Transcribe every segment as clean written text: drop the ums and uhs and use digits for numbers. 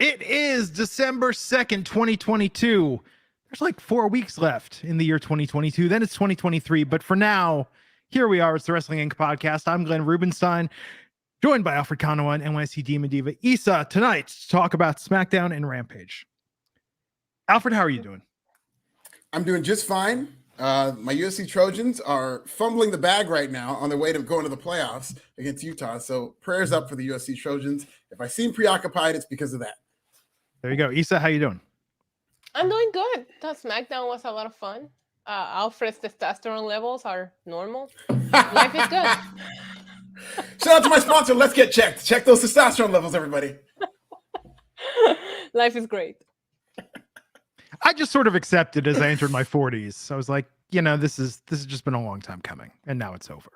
It is December 2nd, 2022. There's like 4 weeks left in the year 2022. Then it's 2023. But for now, here we are. It's the Wrestling Inc. podcast. I'm Glenn Rubenstein, joined by Alfred Konuwa and NYC Demon Diva Isa tonight to talk about SmackDown and Rampage. Alfred, how are you doing? I'm doing just fine. My USC Trojans are fumbling the bag right now on their way to going to the playoffs against Utah. So prayers up for the USC Trojans. If I seem preoccupied, it's because of that. There you go. Isa, how you doing? I'm doing good. That SmackDown was a lot of fun. Alfred's testosterone levels are normal. Life is good. Shout out to my sponsor. Let's get checked. Check those testosterone levels, everybody. Life is great. I just sort of accepted as I entered my 40s. I was like, this has just been a long time coming, and now it's over.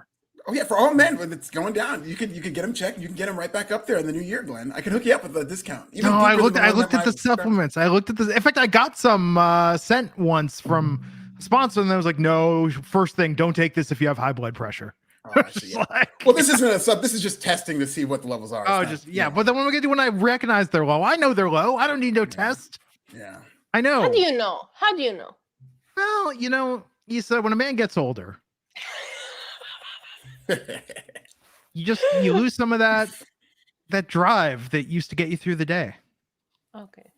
Oh yeah, for all men, when it's going down, you can get them checked. You can get them right back up there in the new year, Glenn. I can hook you up with a discount. No, I looked at the supplements. I looked at the. In fact, I got some sent once from a sponsor, and I was like, no, first thing, don't take this if you have high blood pressure. Oh, well, this isn't a sub. This is just testing to see what the levels are. But then when I recognize they're low, I know they're low. I don't need no test. Yeah, I know. How do you know? Well, Isa, when a man gets older, you lose some of that drive that used to get you through the day. Okay.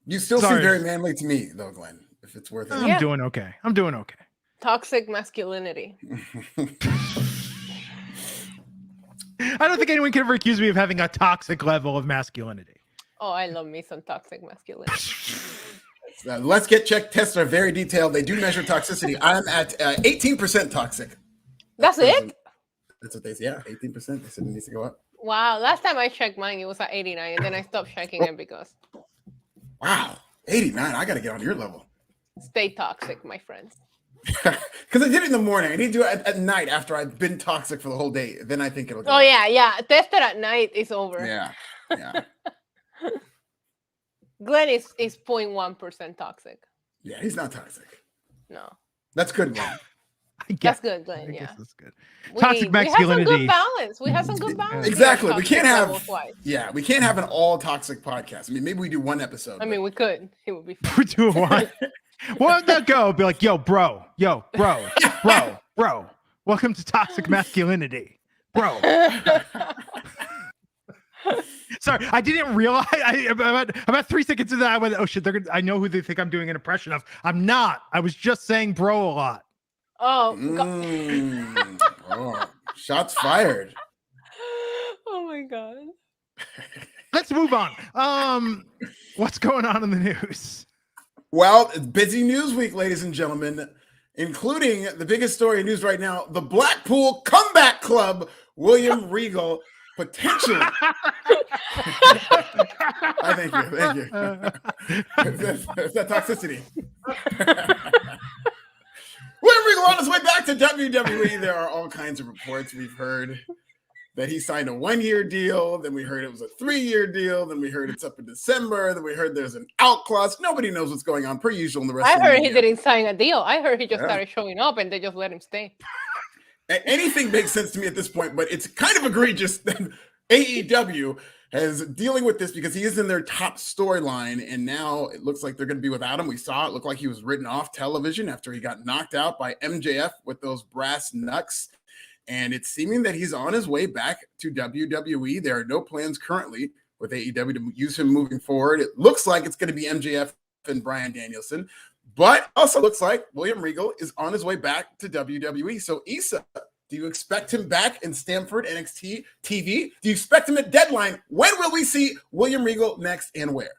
You still seem very manly to me, though, Glenn. If it's worth it, I'm doing okay. Toxic masculinity. I don't think anyone can ever accuse me of having a toxic level of masculinity. Oh, I love me some toxic masculinity. Let's Get Checked tests are very detailed. They do measure toxicity. I'm at 18% toxic. That's it? That's what they say. Yeah, 18%. They said it needs to go up. Wow. Last time I checked mine, it was at 89, and then I stopped checking it because... Wow. 89. I got to get on your level. Stay toxic, my friends. Because I did it in the morning. I need to do it at night after I've been toxic for the whole day. Then I think it'll go. Oh, yeah. Test it at night. It's over. Yeah. Glenn is 0.1% toxic. Yeah, he's not toxic. No. That's good, Glenn. That's good, Glenn. Yeah. That's good. Toxic masculinity. We have some good balance. Exactly. We can't have an all toxic podcast. I mean, maybe we do one episode. I mean, we could. It would be fun. We do one. Well, they'll go. Be like, bro. Welcome to toxic masculinity, bro. Sorry, I didn't realize. About 3 seconds into that, I went, "Oh shit!" I know who they think I'm doing an impression of. I'm not. I was just saying bro a lot. Oh, shots fired. Oh my god. Let's move on. What's going on in the news? Well, it's busy news week, ladies and gentlemen, including the biggest story in news right now: the Blackpool Comeback Club, William Regal. Potentially. Thank you. It's that toxicity. William Regal on his way back to WWE. There are all kinds of reports we've heard that he signed a 1-year deal. Then we heard it was a 3-year deal. Then we heard it's up in December. Then we heard there's an out clause. Nobody knows what's going on, per usual in the rest of the I heard he didn't sign a deal. I heard he just started showing up and they just let him stay. Anything makes sense to me at this point, but it's kind of egregious that AEW is dealing with this because he is in their top storyline, and now it looks like they're going to be without him. We saw it looked like he was written off television after he got knocked out by MJF with those brass knucks, and it's seeming that he's on his way back to WWE. There are no plans currently with AEW to use him moving forward. It looks like it's going to be MJF and Bryan Danielson. But also looks like William Regal is on his way back to WWE. So, Isa, do you expect him back in Stamford NXT TV? Do you expect him at Deadline? When will we see William Regal next and where?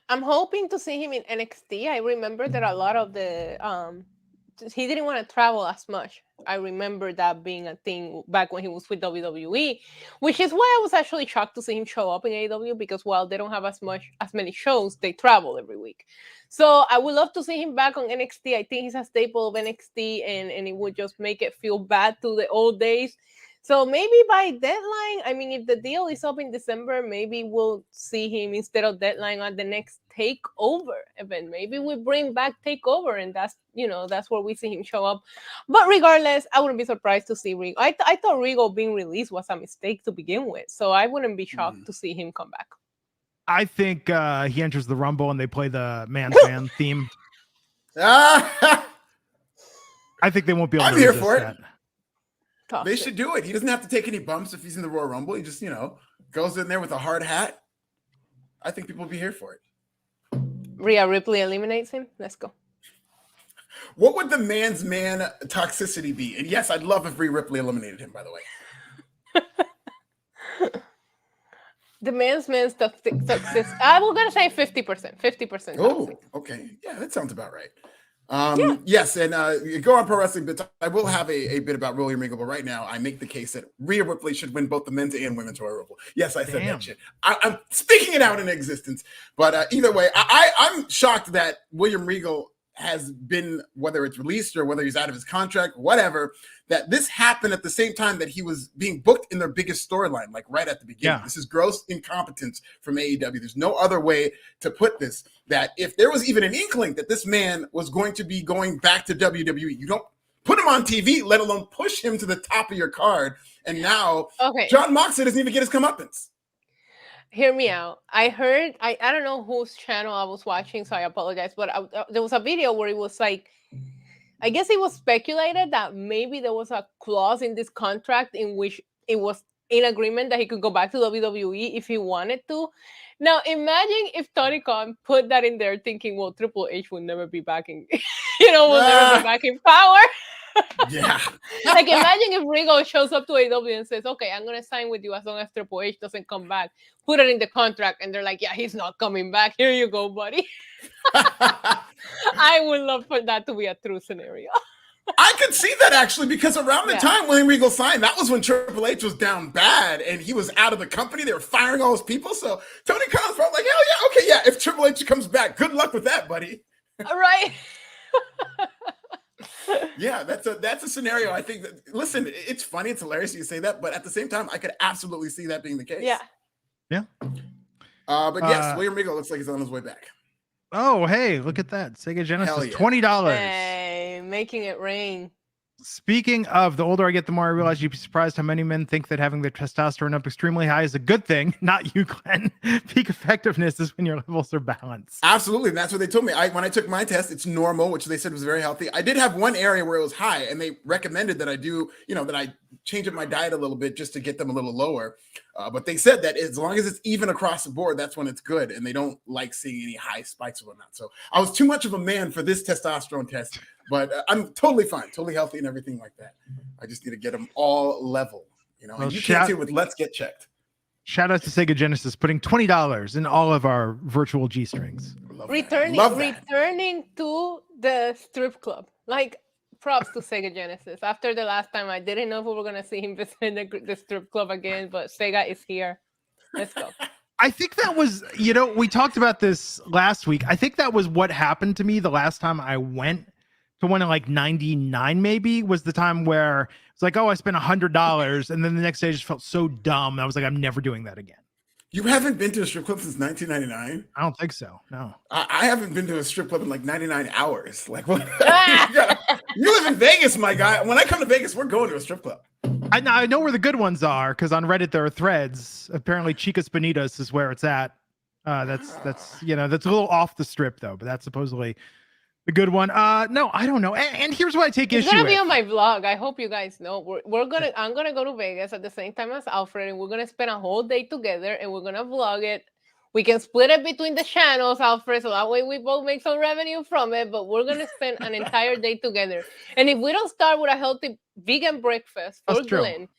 I'm hoping to see him in NXT. I remember that a lot of the he didn't want to travel as much. I remember that being a thing back when he was with WWE, which is why I was actually shocked to see him show up in AEW, because while they don't have as many shows, they travel every week. So I would love to see him back on NXT. I think he's a staple of NXT, and it would just make it feel bad to the old days. So maybe by deadline, I mean, if the deal is up in December, maybe we'll see him instead of deadline at the next takeover event. Maybe we bring back takeover, and that's where we see him show up. But regardless, I wouldn't be surprised to see Regal. I thought Regal being released was a mistake to begin with, so I wouldn't be shocked to see him come back. I think he enters the Rumble and they play the man's man theme. Ah, I think they won't be able I'm to here resist for it. that. They should do it. He doesn't have to take any bumps if he's in the Royal Rumble. He just, goes in there with a hard hat. I think people will be here for it. Rhea Ripley eliminates him. Let's go. What would the man's man toxicity be? And yes, I'd love if Rhea Ripley eliminated him, by the way. The man's toxicity. I was going to say 50%. 50%. Oh, okay. Yeah, that sounds about right. Yes, and go on Pro Wrestling Bits. I will have a bit about William Regal, but right now I make the case that Rhea Ripley should win both the men's and women's Royal Rumble. Yes, I said that shit. I'm speaking it out in existence. But either way, I'm shocked that William Regal has been, whether it's released or whether he's out of his contract, whatever, that this happened at the same time that he was being booked in their biggest storyline, like right at the beginning. Yeah. This is gross incompetence from AEW. There's no other way to put this, that if there was even an inkling that this man was going to be going back to WWE, you don't put him on TV, let alone push him to the top of your card. And now John Moxley doesn't even get his comeuppance. Hear me out. I heard, I don't know whose channel I was watching, so I apologize, but there was a video where it was like, I guess it was speculated that maybe there was a clause in this contract in which it was in agreement that he could go back to WWE if he wanted to. Now, imagine if Tony Khan put that in there thinking, well, Triple H will never be back in, will never be back in power. Yeah. Like, imagine if Regal shows up to AEW and says, okay, I'm going to sign with you as long as Triple H doesn't come back. Put it in the contract. And they're like, yeah, he's not coming back. Here you go, buddy. I would love for that to be a true scenario. I could see that actually, because around the time William Regal signed, that was when Triple H was down bad and he was out of the company. They were firing all his people. So Tony Khan's probably like, hell yeah, okay, yeah. If Triple H comes back, good luck with that, buddy. Right. Yeah, that's a scenario. I think that, listen, it's funny, it's hilarious you say that, but at the same time, I could absolutely see that being the case. Yeah. But yes, William Regal looks like he's on his way back. Oh, hey, look at that. Sega Genesis, $20. Hey, making it rain. Speaking of, the older I get, the more I realize you'd be surprised how many men think that having their testosterone up extremely high is a good thing. Not you, Glenn. Peak effectiveness is when your levels are balanced. Absolutely. And that's what they told me. When I took my test, it's normal, which they said was very healthy. I did have one area where it was high, and they recommended that I do, that I change up my diet a little bit just to get them a little lower. But they said that as long as it's even across the board, that's when it's good. And they don't like seeing any high spikes or whatnot. So I was too much of a man for this testosterone test. But I'm totally fine, totally healthy and everything like that. I just need to get them all level, Well, and you can't do with Let's Get Checked. Shout out to Sega Genesis putting $20 in all of our virtual G-strings. Returning to the strip club. Like, props to Sega Genesis. After the last time, I didn't know if we were going to see him visiting the strip club again, but Sega is here. Let's go. I think that was, we talked about this last week. I think that was what happened to me the last time I went to one in like 99, maybe, was the time where it's like, oh, I spent $100. And then the next day I just felt so dumb. I was like, I'm never doing that again. You haven't been to a strip club since 1999? I don't think so. No. I haven't been to a strip club in like 99 hours. Like, what? You live in Vegas, my guy. When I come to Vegas, we're going to a strip club. I know where the good ones are, because on Reddit there are threads. Apparently Chicas Bonitas is where it's at. That's a little off the strip though, but that's supposedly the good one. No, I don't know. And here's what I take issue with. It's gonna be on my vlog. I hope you guys know. I'm gonna go to Vegas at the same time as Alfred, and we're gonna spend a whole day together, and we're gonna vlog it. We can split it between the channels, Alfred, so that way we both make some revenue from it. But we're gonna spend an entire day together. And if we don't start with a healthy vegan breakfast for Glenn,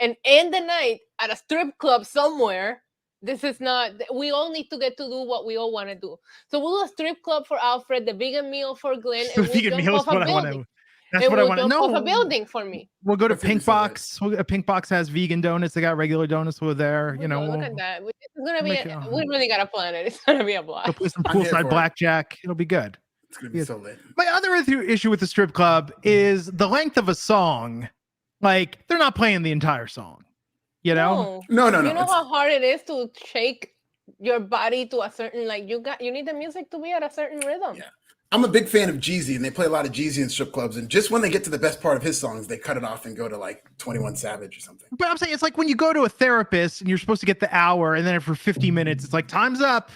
and end the night at a strip club somewhere. This is not, we all need to get to do what we all want to do. So we'll do a strip club for Alfred, the vegan meal for Glenn, and we'll vegan meal is what I want to. That's what I want to know. A building for me. We'll go to Pink Box. Pink Box has vegan donuts. They got regular donuts over there. Look at that. It's gonna be. We really gotta plan it. It's gonna be a blast. We'll play some poolside blackjack. It'll be good. It's gonna be so lit. My other issue with the strip club is the length of a song. Like they're not playing the entire song, you know? No. You know how hard it is to shake your body to a certain, like, you need the music to be at a certain rhythm. Yeah. I'm a big fan of Jeezy, and they play a lot of Jeezy in strip clubs. And just when they get to the best part of his songs, they cut it off and go to like 21 Savage or something. But I'm saying it's like when you go to a therapist and you're supposed to get the hour, and then for 50 minutes, it's like time's up.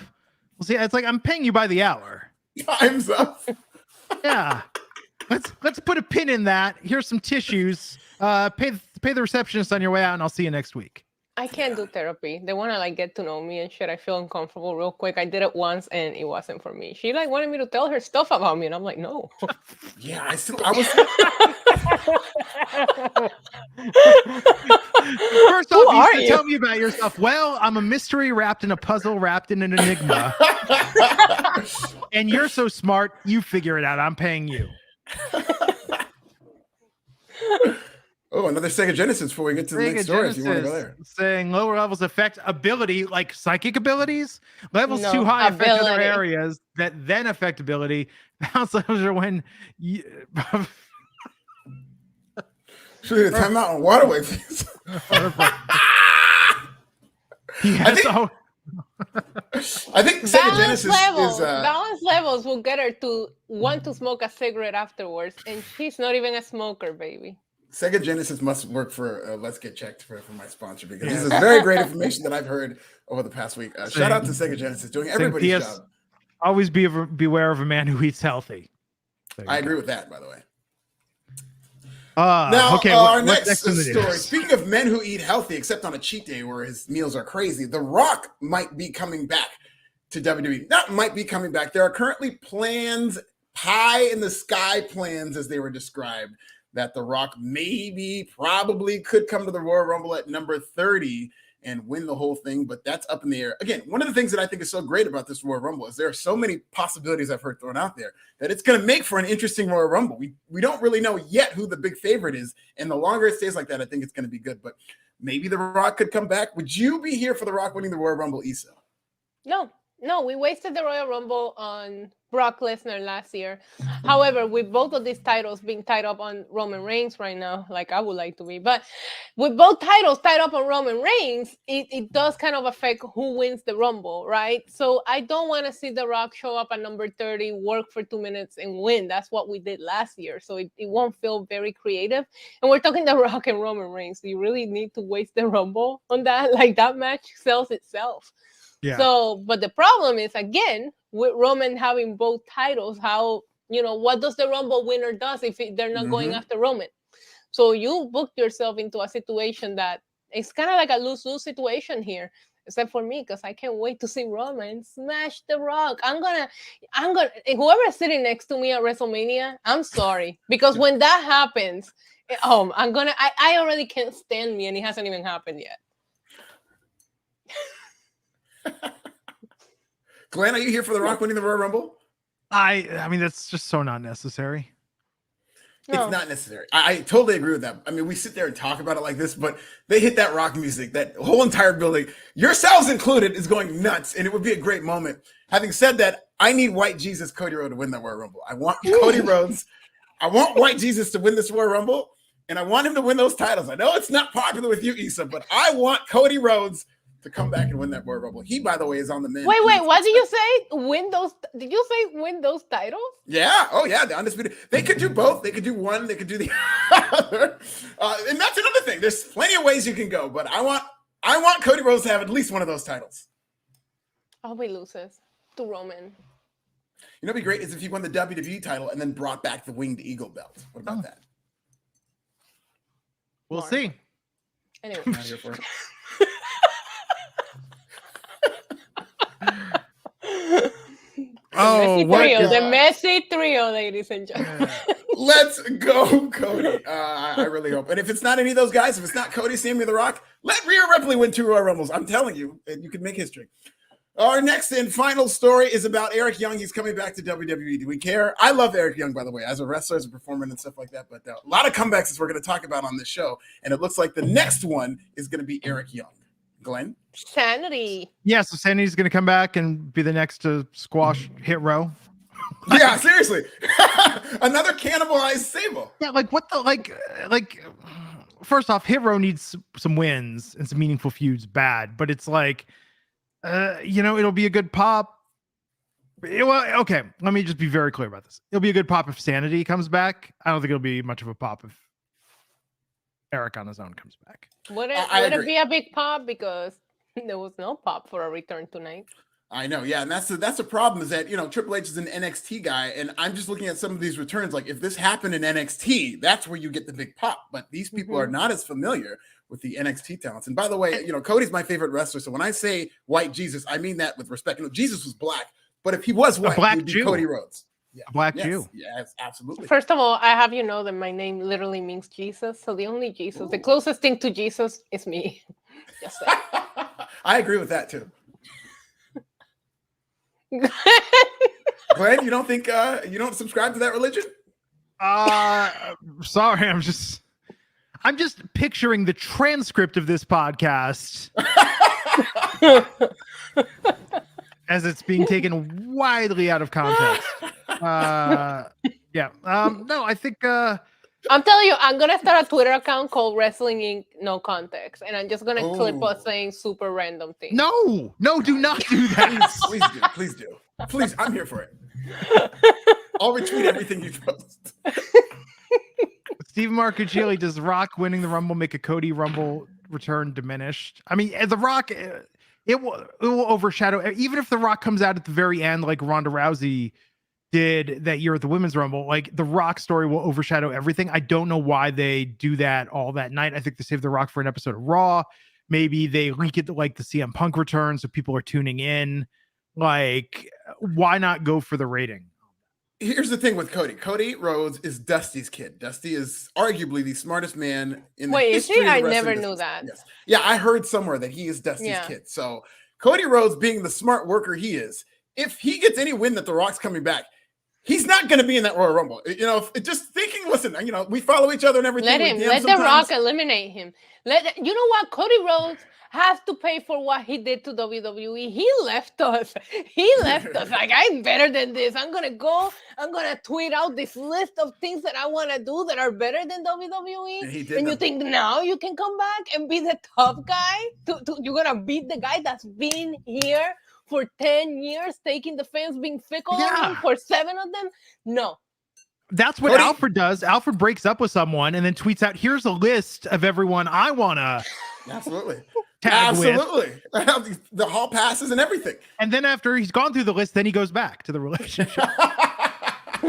Well, see, it's like I'm paying you by the hour. Time's up. Yeah. Let's put a pin in that. Here's some tissues. Pay the receptionist on your way out, and I'll see you next week. I can't do therapy. They want to like get to know me and shit. I feel uncomfortable real quick. I did it once and it wasn't for me. She like wanted me to tell her stuff about me, and I'm like, no. Yeah, I was. First off, you tell me about yourself. Well, I'm a mystery wrapped in a puzzle, wrapped in an enigma. And you're so smart, you figure it out. I'm paying you. Oh, another Sega Genesis before we get to the next story. If you want to go there. Saying lower levels affect ability, like psychic abilities. Levels too high affect other areas that then affect ability. Bounce levels are when you... Should we time out on Waterway, please? I think Sega Genesis is balance levels will get her to want to smoke a cigarette afterwards, and she's not even a smoker, baby. Sega Genesis must work for Let's Get Checked for my sponsor, because this is very great information that I've heard over the past week. Shout out to Sega Genesis doing everybody's job. Always beware of a man who eats healthy. I agree with that, by the way. Now, okay, our next story. Speaking of men who eat healthy, except on a cheat day where his meals are crazy, The Rock might be coming back to WWE. Not might be coming back. There are currently plans, pie in the sky plans, as they were described, that The Rock probably could come to the Royal Rumble at number 30 and win the whole thing, but that's up in the air. Again, one of the things that I think is so great about this Royal Rumble is there are so many possibilities I've heard thrown out there that it's going to make for an interesting Royal Rumble. We don't really know yet who the big favorite is, and the longer it stays like that, I think it's going to be good, but maybe The Rock could come back. Would you be here for The Rock winning the Royal Rumble, Issa? No, we wasted the Royal Rumble on Brock Lesnar last year. However, with both of these titles being tied up on Roman Reigns right now, like I would like to be, but with both titles tied up on Roman Reigns, it does kind of affect who wins the Rumble, right? So I don't want to see The Rock show up at number 30, work for 2 minutes and win. That's what we did last year. So it won't feel very creative. And we're talking The Rock and Roman Reigns. Do you really need to waste the Rumble on that? Like that match sells itself. Yeah. So, but the problem is, again, with Roman having both titles, how, what does the Rumble winner does if they're not going after Roman? So you booked yourself into a situation that it's kind of like a lose-lose situation here, except for me, because I can't wait to see Roman smash The Rock. I'm gonna, whoever's sitting next to me at WrestleMania, I'm sorry, because when that happens, I already can't stand me, and it hasn't even happened yet. Glenn, are you here for The Rock winning the Royal Rumble? I mean, that's just so not necessary. No. It's not necessary. I totally agree with that. I mean, we sit there and talk about it like this, but they hit that rock music, that whole entire building, yourselves included, is going nuts, and it would be a great moment. Having said that, I need White Jesus Cody Rhodes to win that Royal Rumble. I want Cody Rhodes. I want White Jesus to win this Royal Rumble, and I want him to win those titles. I know it's not popular with you, Issa, but I want Cody Rhodes to come back and win that Royal Rumble. He, by the way, is on the men. Wait, what did you say? Win those? Did you say win those titles? Yeah. Oh, yeah. The undisputed. They could do both. They could do one. They could do the other. And that's another thing. There's plenty of ways you can go, but I want Cody Rhodes to have at least one of those titles. Oh, he loses to Roman. You know, what'd be great is if he won the WWE title and then brought back the Winged Eagle belt. What about that? We'll see. Anyway. Not here for it. The messy trio, ladies and gentlemen. Let's go, Cody. I really hope. And if it's not any of those guys, if it's not Cody, Sami, The Rock, let Rhea Ripley win 2 Royal Rumbles. I'm telling you, and you can make history. Our next and final story is about Eric Young. He's coming back to WWE. Do we care? I love Eric Young, by the way, as a wrestler, as a performer, and stuff like that. But a lot of comebacks as we're going to talk about on this show. And it looks like the next one is going to be Eric Young. Glenn? Sanity. Yeah, so Sanity's going to come back and be the next to squash Hit Row. Yeah, seriously. Another cannibalized Sable. Yeah, like what the first off, Hit Row needs some wins and some meaningful feuds bad, but it's like, it'll be a good pop. Okay, let me just be very clear about this. It'll be a good pop if Sanity comes back. I don't think it'll be much of a pop if Eric on his own comes back. Would it be a big pop because there was no pop for a return tonight? I know, yeah, and that's the problem is that Triple H is an NXT guy, and I'm just looking at some of these returns. Like if this happened in NXT, that's where you get the big pop. But these people are not as familiar with the NXT talents. And by the way, Cody's my favorite wrestler, so when I say white Jesus, I mean that with respect. Jesus was black, but if he was white, he would be Cody Rhodes. Yeah, a black Jew. Yes, absolutely. First of all, I have that my name literally means Jesus. So the only Jesus, the closest thing to Jesus is me. Just saying. I agree with that too. Glenn, you don't think you don't subscribe to that religion? Sorry, I'm just picturing the transcript of this podcast as it's being taken widely out of context. No, I think I'm telling you, I'm gonna start a Twitter account called Wrestling Inc. No Context, and I'm just gonna clip us saying super random things. No, do not do that. Please do. Please, I'm here for it. I'll retweet everything you post. Stephen Marcuccioli, does Rock winning the Rumble make a Cody Rumble return diminished? I mean, the Rock, it will overshadow, even if the Rock comes out at the very end like Ronda Rousey did that year at the Women's Rumble, like the Rock story will overshadow everything. I don't know why they do that all that night. I think they saved the Rock for an episode of Raw. Maybe they leak it like the CM Punk return so people are tuning in. Like, why not go for the rating? Here's the thing with Cody. Cody Rhodes is Dusty's kid. Dusty is arguably the smartest man in the history of the wrestling I never business. knew that. Yes. Yeah, I heard somewhere that he is Dusty's kid. So Cody Rhodes, being the smart worker he is, if he gets any win that The Rock's coming back, he's not going to be in that Royal Rumble. Just thinking, listen, we follow each other and everything. Let The Rock eliminate him. You know what? Cody Rhodes has to pay for what he did to WWE. He left us. Like, I'm better than this. I'm going to tweet out this list of things that I want to do that are better than WWE. And you think now you can come back and be the top guy? You're going to beat the guy that's been here for 10 years, taking the fans being fickle on him for 7 of them? No. That's what Alfred does. Alfred breaks up with someone and then tweets out, here's a list of everyone I want to tag with. The hall passes and everything. And then after he's gone through the list, then he goes back to the relationship. I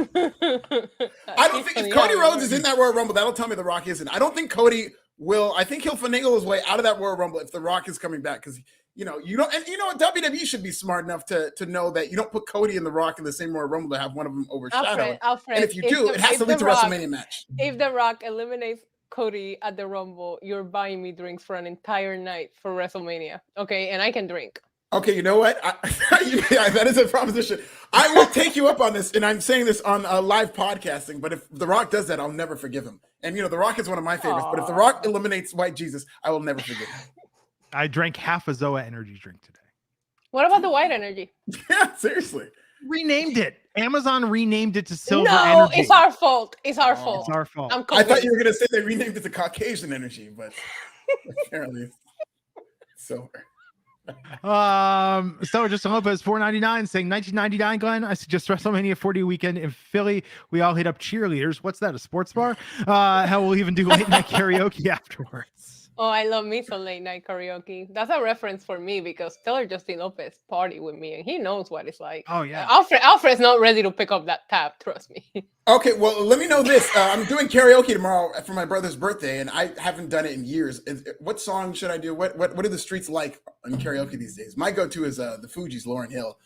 don't think if Cody Rhodes is in that Royal Rumble, that'll tell me The Rock isn't. I don't think Cody will. I think he'll finagle his way out of that Royal Rumble if The Rock is coming back, because you don't, and what, WWE should be smart enough to know that you don't put Cody and The Rock in the same Royal Rumble to have one of them overshadowed. Alfred, and if you do, it has to lead to a WrestleMania match. If The Rock eliminates Cody at the Rumble, you're buying me drinks for an entire night for WrestleMania. Okay, and I can drink. Okay, you know what? That is a proposition. I will take you up on this, and I'm saying this on live podcasting, but if The Rock does that, I'll never forgive him. And, The Rock is one of my favorites, but if The Rock eliminates White Jesus, I will never forgive him. I drank half a Zoa energy drink today. What about the white energy? Yeah, seriously. Renamed it. Amazon renamed it to Silver Energy. No, it's our fault. It's our fault. It's our fault. I thought you were going to say they renamed it to Caucasian Energy, but apparently it's silver. So just Lopez $4.99 saying 1999, Glenn. I suggest WrestleMania 40 weekend in Philly. We all hit up cheerleaders. What's that? A sports bar? Hell, we'll even do late night karaoke afterwards. Oh, I love me some late night karaoke. That's a reference for me because Taylor Justin Lopez party with me and he knows what it's like. Oh yeah. Alfred's not ready to pick up that tab. Trust me. Okay, well, let me know this. I'm doing karaoke tomorrow for my brother's birthday, and I haven't done it in years. What song should I do? What are the streets like in karaoke these days? My go-to is the Fugees' Lauryn Hill.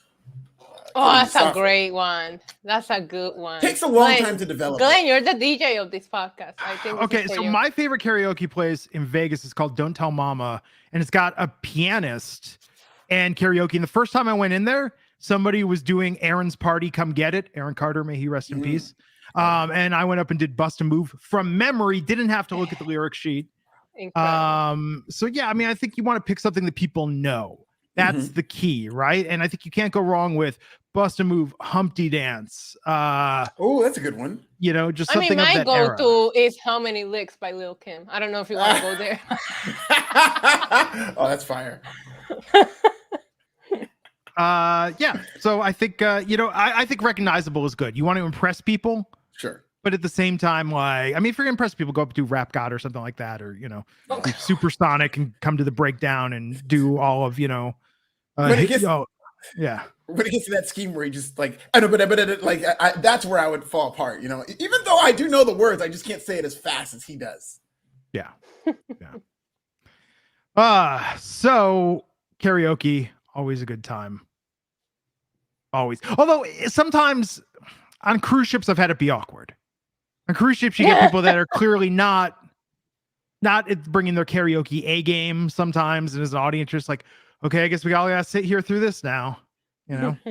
That's a great one. That's a good one. Takes a long time to develop. Glenn, you're the DJ of this podcast. I think. Okay, so my favorite karaoke place in Vegas is called Don't Tell Mama, and it's got a pianist and karaoke. And the first time I went in there, somebody was doing Aaron's Party, Come Get It. Aaron Carter, may he rest in peace. And I went up and did Bust a Move from memory. Didn't have to look at the lyric sheet. So yeah, I mean, I think you want to pick something that people know. That's the key, right? And I think you can't go wrong with Bust a Move, Humpty Dance. Oh, that's a good one. You know, just I mean, something of my that era. go-to is How Many Licks by Lil Kim. I don't know if you want to go there. Oh, that's fire. Yeah. So I think I think recognizable is good. You want to impress people, Sure. but at the same time, like, I mean, if you're gonna impress people, go up to Rap God or something like that, or be supersonic and come to the breakdown and do all of When it gets, yeah. when it gets to that scheme where he just like, I know, but like that's where I would fall apart. Even though I do know the words, I just can't say it as fast as he does. Yeah. Yeah. So karaoke, always a good time. Always. Although sometimes on cruise ships, I've had it be awkward. On cruise ships, you get people that are clearly not bringing their karaoke A game sometimes. And as an audience, just like, okay, I guess we all got to sit here through this now. It's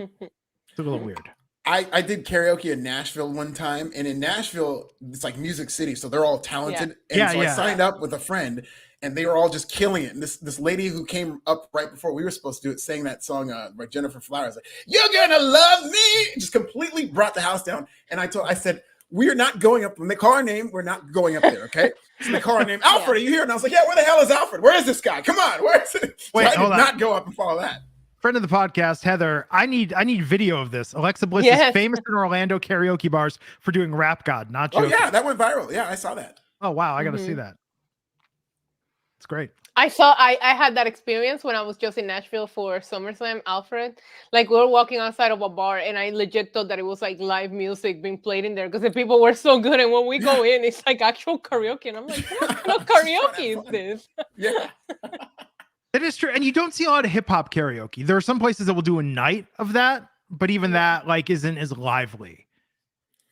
a little weird. I did karaoke in Nashville one time, and in Nashville, it's like Music City, so they're all talented. Yeah. And I signed up with a friend, and they were all just killing it. And this lady who came up right before we were supposed to do it sang that song by Jennifer Flowers, like, "You're gonna love me," just completely brought the house down. And I said, "We are not going up. When they call our name, we're not going up there, okay?" So they call our name, "Alfred, are you here?" And I was like, "Yeah, where the hell is Alfred? Where is this guy? Come on, where is it?" So Wait, I did hold on. not go up and follow that. Friend of the podcast, Heather, I need video of this. Alexa Bliss is famous in Orlando karaoke bars for doing Rap God, not joking. Oh yeah, that went viral. Yeah, I saw that. Oh wow, I gotta see that. It's great. I had that experience when I was just in Nashville for SummerSlam, Alfred. Like, we were walking outside of a bar, and I legit thought that it was like live music being played in there because the people were so good. And when we go in, it's like actual karaoke. And I'm like, what kind of karaoke is this? Yeah. It is true. And you don't see a lot of hip hop karaoke. There are some places that will do a night of that, but even that like isn't as lively.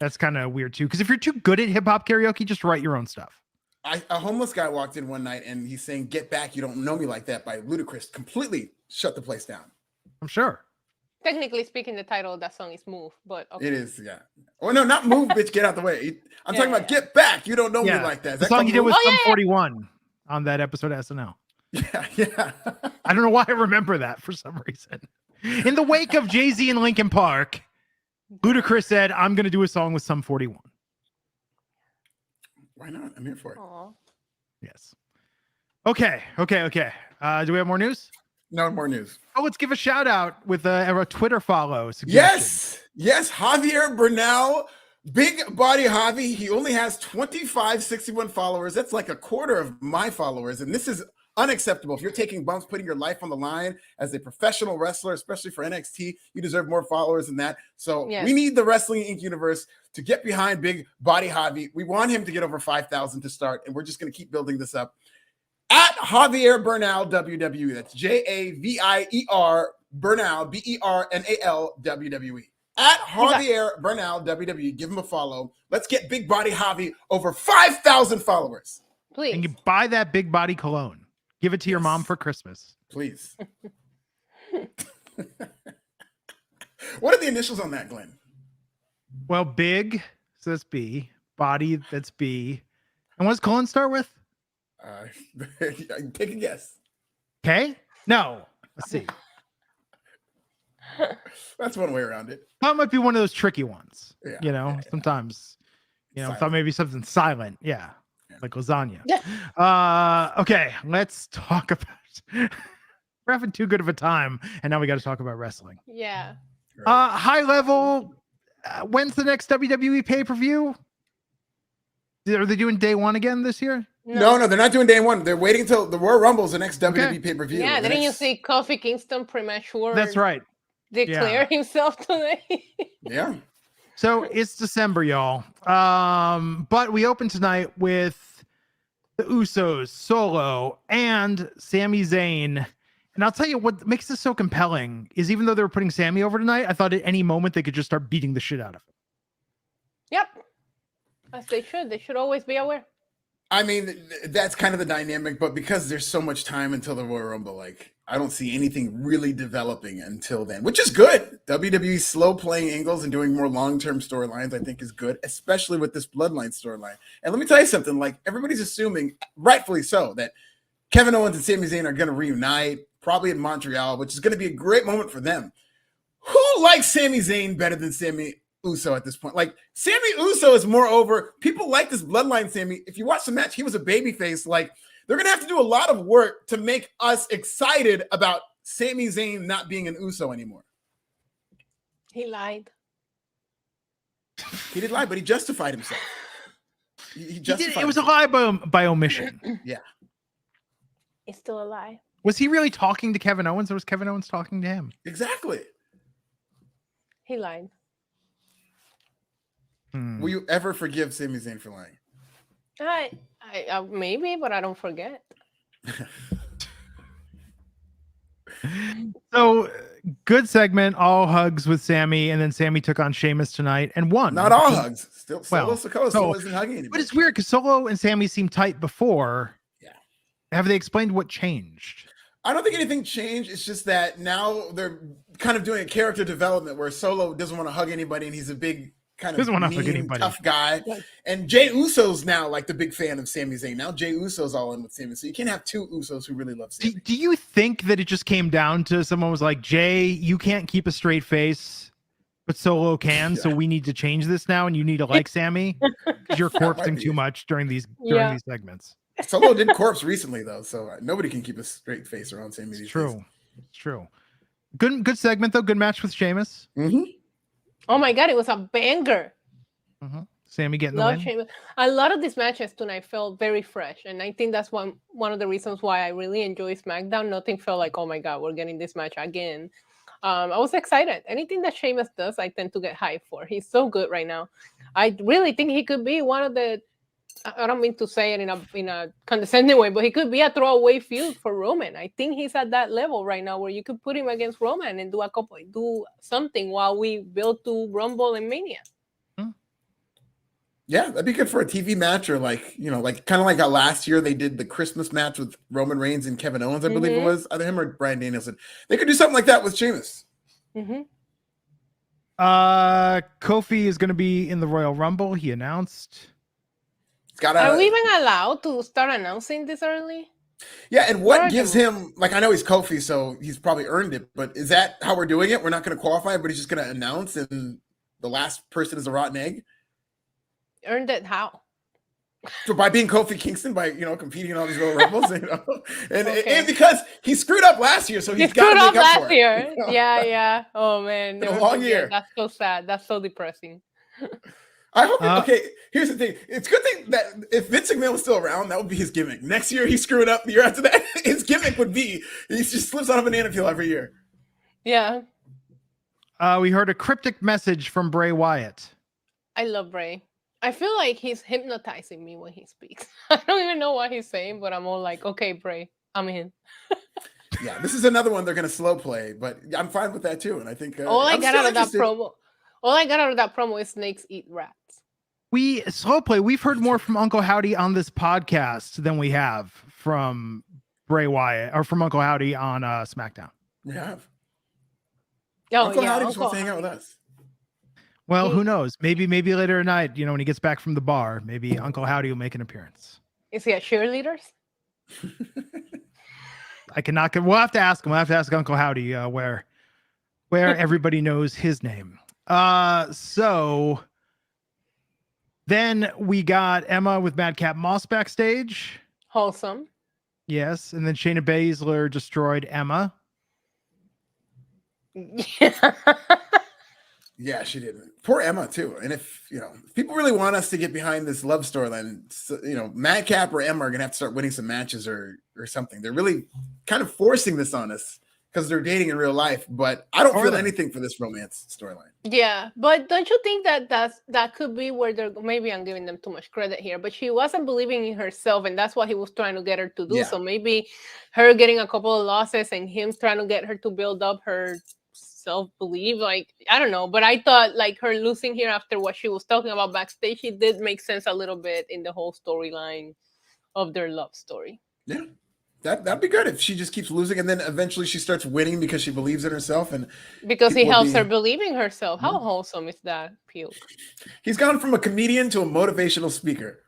That's kind of weird too. Because if you're too good at hip hop karaoke, just write your own stuff. A homeless guy walked in one night and he's saying, "Get Back, You Don't Know Me Like That" by Ludacris. Completely shut the place down. I'm sure. Technically speaking, the title of that song is Move, but okay. It is, yeah. Oh, no, not Move, bitch, get out the way. I'm talking about Get Back, You Don't Know Me Like That. The song you did with Sum 41 on that episode of SNL. Yeah. I don't know why I remember that for some reason. In the wake of Jay-Z and Linkin Park, Ludacris said, "I'm going to do a song with Sum 41. Why not? I'm here for it. Aww. Yes. Okay. Do we have more news? No more news. Oh, let's give a shout out with a Twitter follow suggestion. Yes. Javier Bernal, big body Javi. He only has 2561 followers. That's like a quarter of my followers. And this is unacceptable. If you're taking bumps, putting your life on the line as a professional wrestler, especially for NXT, you deserve more followers than that. So we need the Wrestling Inc. universe to get behind big body Javi. We want him to get over 5,000 to start, and we're just going to keep building this up. At Javier Bernal WWE, that's Javier Bernal Bernal WWE. At Javier Bernal WWE, give him a follow. Let's get big body Javi over 5,000 followers. Please. And you buy that big body cologne. Give it to your mom for Christmas. Please. What are the initials on that, Glenn? Well, big, so that's B. Body, that's B. And what does colon start with? Take a guess. K? No. Let's see. That's one way around it. That might be one of those tricky ones. Yeah. Sometimes, Silent. thought maybe something silent. Yeah. Like lasagna. Yeah. Okay, let's talk about we're having too good of a time, and now we got to talk about wrestling. Yeah. High level. When's the next WWE pay-per-view? Are they doing day one again this year? No, they're not doing day one. They're waiting till the Royal Rumble is the next WWE pay-per-view. Yeah, didn't you see Kofi Kingston premature? That's right. Declare himself today. Yeah. So it's December, y'all. But we open tonight with the Usos, Solo, and Sami Zayn. And I'll tell you what makes this so compelling is even though they were putting Sami over tonight, I thought at any moment they could just start beating the shit out of him. Yep. As they should. They should always be aware. I mean, that's kind of the dynamic, but because there's so much time until the Royal Rumble, like, I don't see anything really developing until then, which is good. WWE slow playing angles and doing more long-term storylines, I think is good, especially with this Bloodline storyline. And let me tell you something, like, everybody's assuming, rightfully so, that Kevin Owens and Sami Zayn are going to reunite, probably in Montreal, which is going to be a great moment for them. Who likes Sami Zayn better than Sami Uso at this point? Like, Sami Uso is more over. People like this bloodline Sami. If you watch the match, he was a babyface. Like, they're going to have to do a lot of work to make us excited about Sami Zayn not being an Uso anymore. He lied. He did lie, but he justified himself. He justified it was himself. a lie by omission. Yeah. It's still a lie. Was he really talking to Kevin Owens, or was Kevin Owens talking to him? Exactly. He lied. Will you ever forgive Sami Zayn for lying? I maybe, but I don't forget. So good segment, all hugs with Sami, and then Sami took on Sheamus tonight and won. Not all hugs. Still, Solo Sikoa still isn't hugging anybody. But it's weird because Solo and Sami seemed tight before. Yeah. Have they explained what changed? I don't think anything changed. It's just that now they're kind of doing a character development where Solo doesn't want to hug anybody, and he's a big kind of mean, tough guy. Yeah. And Jey Uso's now like the big fan of Sami Zayn. Now Jey Uso's all in with Sami, so you can't have two Usos who really love Sami. Do you think that it just came down to someone was like, Jey, you can't keep a straight face, but Solo can, so we need to change this now, and you need to like Sami because you're corpsing too much during these segments. Solo did corpse recently though, so nobody can keep a straight face around Sami. It's true. It's true. Good segment though. Good match with Sheamus. Mm-hmm. Oh my God, it was a banger. Mm-hmm. Sami getting the win. Sheamus. A lot of these matches tonight felt very fresh, and I think that's one of the reasons why I really enjoy SmackDown. Nothing felt like, oh my God, we're getting this match again. I was excited. Anything that Sheamus does, I tend to get hyped for. He's so good right now. I really think he could be one of the. I don't mean to say it in a condescending way, but he could be a throwaway feud for Roman. I think he's at that level right now where you could put him against Roman and do something while we build to Rumble and Mania. Yeah, that'd be good for a TV match, or like kind of like how last year they did the Christmas match with Roman Reigns and Kevin Owens, I believe it was, either him or Bryan Danielson. They could do something like that with Sheamus. Mm-hmm. Kofi is going to be in the Royal Rumble. He announced. Are we even allowed to start announcing this early? Yeah, and what gives him, like, I know he's Kofi, so he's probably earned it, but is that how we're doing it? We're not going to qualify, but he's just going to announce, and the last person is a rotten egg? Earned it how? So by being Kofi Kingston, by competing in all these Royal Rumbles, and because he screwed up last year, so he's got to make up for it. Yeah. Oh man, a long year. That's so sad. That's so depressing. I hope. Okay, here's the thing. It's a good thing that if Vince McMahon was still around, that would be his gimmick. Next year he screwed up. The year after that, his gimmick would be he just slips on a banana peel every year. Yeah. We heard a cryptic message from Bray Wyatt. I love Bray. I feel like he's hypnotizing me when he speaks. I don't even know what he's saying, but I'm all like, okay, Bray, I'm in. Yeah, this is another one they're going to slow play, but I'm fine with that too. And I think all I got out of that promo is snakes eat rats. Slow play. We've heard more from Uncle Howdy on this podcast than we have from Bray Wyatt or from Uncle Howdy on SmackDown. We have. Oh, Uncle Howdy just wants to hang out with us. Well, who knows? Maybe later tonight, when he gets back from the bar, maybe Uncle Howdy will make an appearance. Is he at cheerleaders? We'll have to ask him. We'll have to ask Uncle Howdy where everybody knows his name. So then we got Emma with Madcap Moss backstage. Wholesome. Yes, and then Shayna Baszler destroyed Emma. Yeah. Yeah, she did. Poor Emma too. And if people really want us to get behind this love storyline, Madcap or Emma are gonna have to start winning some matches or something. They're really kind of forcing this on us because they're dating in real life. But I don't feel anything for this romance storyline. Yeah, but don't you think that could be where they're? Maybe I'm giving them too much credit here, but she wasn't believing in herself, and that's what he was trying to get her to do. Yeah. So maybe her getting a couple of losses and him trying to get her to build up her self-belief, like I don't know, but I thought like her losing here after what she was talking about backstage, it did make sense a little bit in the whole storyline of their love story. Yeah, that'd be good if she just keeps losing and then eventually she starts winning because she believes in herself and because he helps her believe in herself. How wholesome is that, Pew? He's gone from a comedian to a motivational speaker.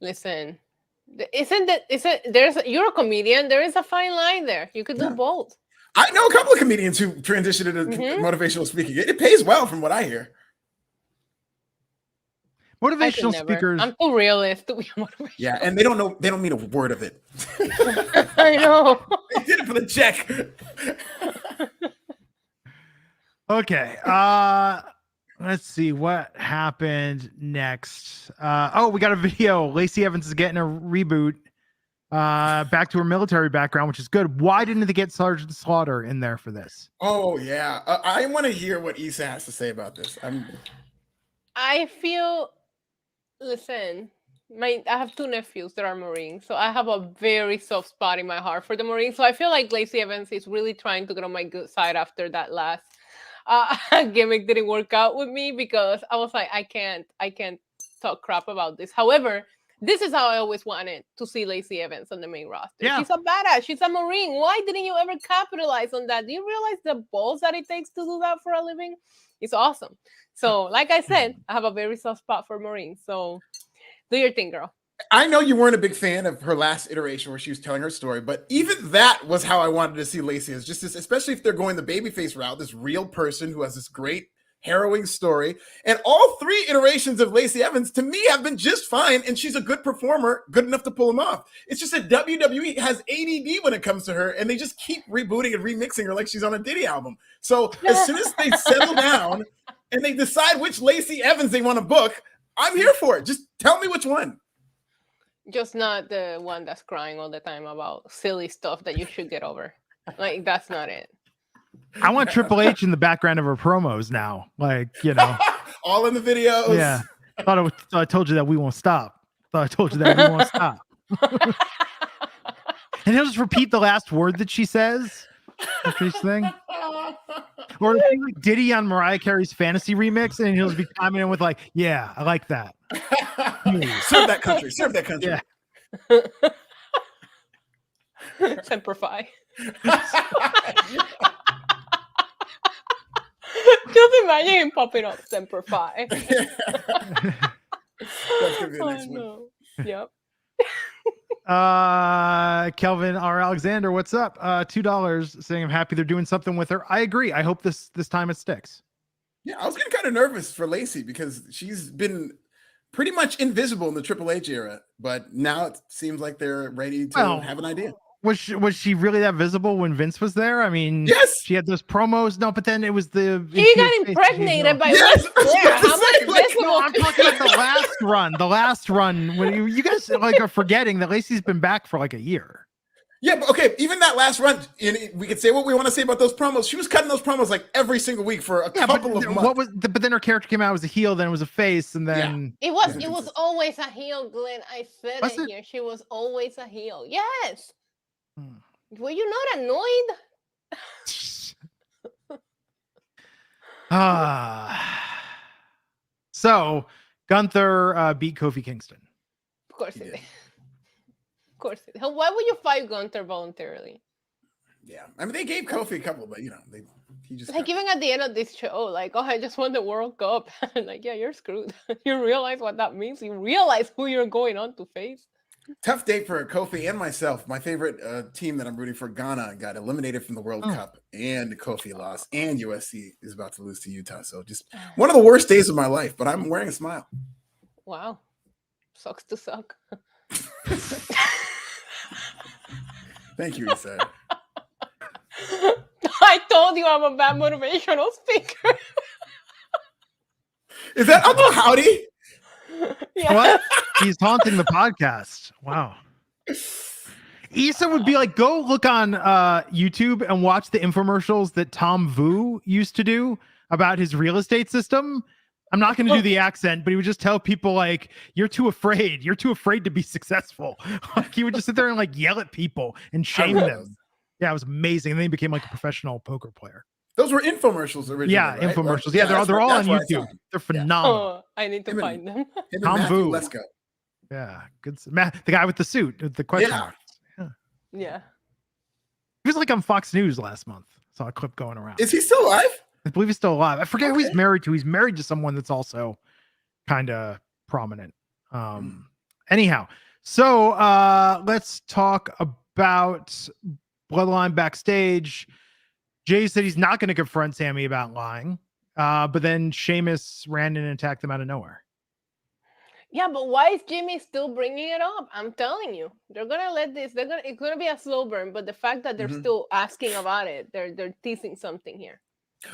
Listen, you're a comedian. There is a fine line there. You could do both. I know a couple of comedians who transitioned into motivational speaking. It pays well, from what I hear. Motivational speakers. I'm too realist to be motivational. Yeah, and they don't know. They don't mean a word of it. I know. They did it for the check. Okay. Let's see what happened next. We got a video. Lacey Evans is getting a reboot. Back to her military background, which is good. Why didn't they get Sergeant Slaughter in there for this? Oh yeah, I want to hear what Issa has to say about this. I feel. Listen, I have 2 nephews that are Marines, so I have a very soft spot in my heart for the Marines. So I feel like Lacey Evans is really trying to get on my good side after that last gimmick didn't work out with me, because I was like, I can't talk crap about this. However, this is how I always wanted to see Lacey Evans on the main roster. Yeah. She's a badass. She's a Marine. Why didn't you ever capitalize on that? Do you realize the balls that it takes to do that for a living? It's awesome. So, like I said, I have a very soft spot for Marines. So, do your thing, girl. I know you weren't a big fan of her last iteration where she was telling her story, but even that was how I wanted to see Lacey, as just this, especially if they're going the babyface route, this real person who has this great harrowing story. And all 3 iterations of Lacey Evans to me have been just fine, and she's a good performer, good enough to pull them off. It's just that WWE has ADD when it comes to her, and they just keep rebooting and remixing her like she's on a Diddy album. So as soon as they settle down and they decide which Lacey Evans they want to book, I'm here for it. Just tell me which one. Just not the one that's crying all the time about silly stuff that you should get over. Like, that's not it. I want Triple H in the background of her promos now. Like, all in the videos. Yeah. Thought I told you that we won't stop. Thought I told you that we won't stop. And he'll just repeat the last word that she says after each thing. Or like Diddy on Mariah Carey's Fantasy remix, and he'll just be commenting in with like, yeah, I like that. Serve that country. Serve that country. Yeah. Semper Fi. Just imagine him popping up Semper Fi. That's gonna be the next one. Yep. Kelvin R. Alexander, what's up? $2 saying I'm happy they're doing something with her. I agree. I hope this time it sticks. Yeah, I was getting kind of nervous for Lacey because she's been pretty much invisible in the Triple H era, but now it seems like they're ready to have an idea. Was she really that visible when Vince was there? I mean, yes, she had those promos. No, but then it was she got impregnated by yes, how much visible? I'm talking about the last run when you guys like are forgetting that Lacey's been back for like a year. Yeah, but okay, even that last run, we could say what we want to say about those promos. She was cutting those promos like every single week for a couple of months. But then her character came out as a heel, then it was a face, and then it was always a heel, Glenn. I said it here. She was always a heel. Yes. Were you not annoyed? So Gunther beat Kofi Kingston. Of course he did. Of course. Why would you fight Gunther voluntarily? Yeah, I mean they gave Kofi a couple, but he just like even at the end of this show, like, oh, I just won the World Cup. Like, yeah, you're screwed. You realize what that means. You realize who you're going on to face. Tough day for Kofi and myself. My favorite team that I'm rooting for, Ghana, got eliminated from the World Cup, and Kofi lost, and USC is about to lose to Utah. So just one of the worst days of my life, but I'm wearing a smile. Wow. Sucks to suck. Thank you, Issa. I told you I'm a bad motivational speaker. Is that Uncle Howdy? Yeah. What? He's haunting the podcast. Wow. Issa would be like, go look on YouTube and watch the infomercials that Tom Vu used to do about his real estate system. I'm not going to do the accent, but he would just tell people like, you're too afraid. You're too afraid to be successful. Like he would just sit there and like yell at people and shame them. Yeah, it was amazing. And then he became like a professional poker player. Those were infomercials originally. Yeah, right? infomercials. Yeah, they're all on YouTube. They're phenomenal. Oh, I need to find them. Tom Vu. Let's go. Yeah, good. The guy with the suit, with the question marks. Yeah. He was like on Fox News last month. Saw a clip going around. Is he still alive? I believe he's still alive. I forget who he's married to. He's married to someone that's also kind of prominent. Anyhow, so let's talk about Bloodline backstage. Jay said he's not going to confront Sami about lying. But then Sheamus ran in and attacked them out of nowhere. Yeah, but why is Jimmy still bringing it up? I'm telling you, they're gonna let this. It's gonna be a slow burn. But the fact that they're still asking about it, they're teasing something here.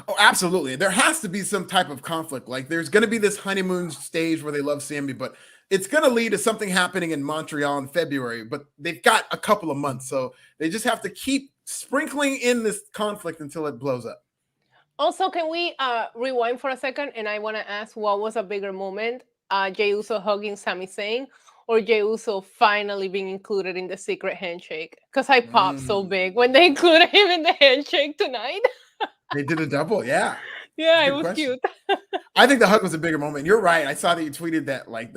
Oh, absolutely. There has to be some type of conflict. Like there's going to be this honeymoon stage where they love Sami, but it's going to lead to something happening in Montreal in February. But they've got a couple of months, so they just have to keep sprinkling in this conflict until it blows up. Also, can we rewind for a second? And I want to ask, what was a bigger moment? Jey Uso hugging Sami Zayn, or Jey Uso finally being included in the secret handshake? Because I popped so big when they included him in the handshake tonight. They did a double, yeah. Yeah, it was cute. I think the hug was a bigger moment. You're right. I saw that you tweeted that, like,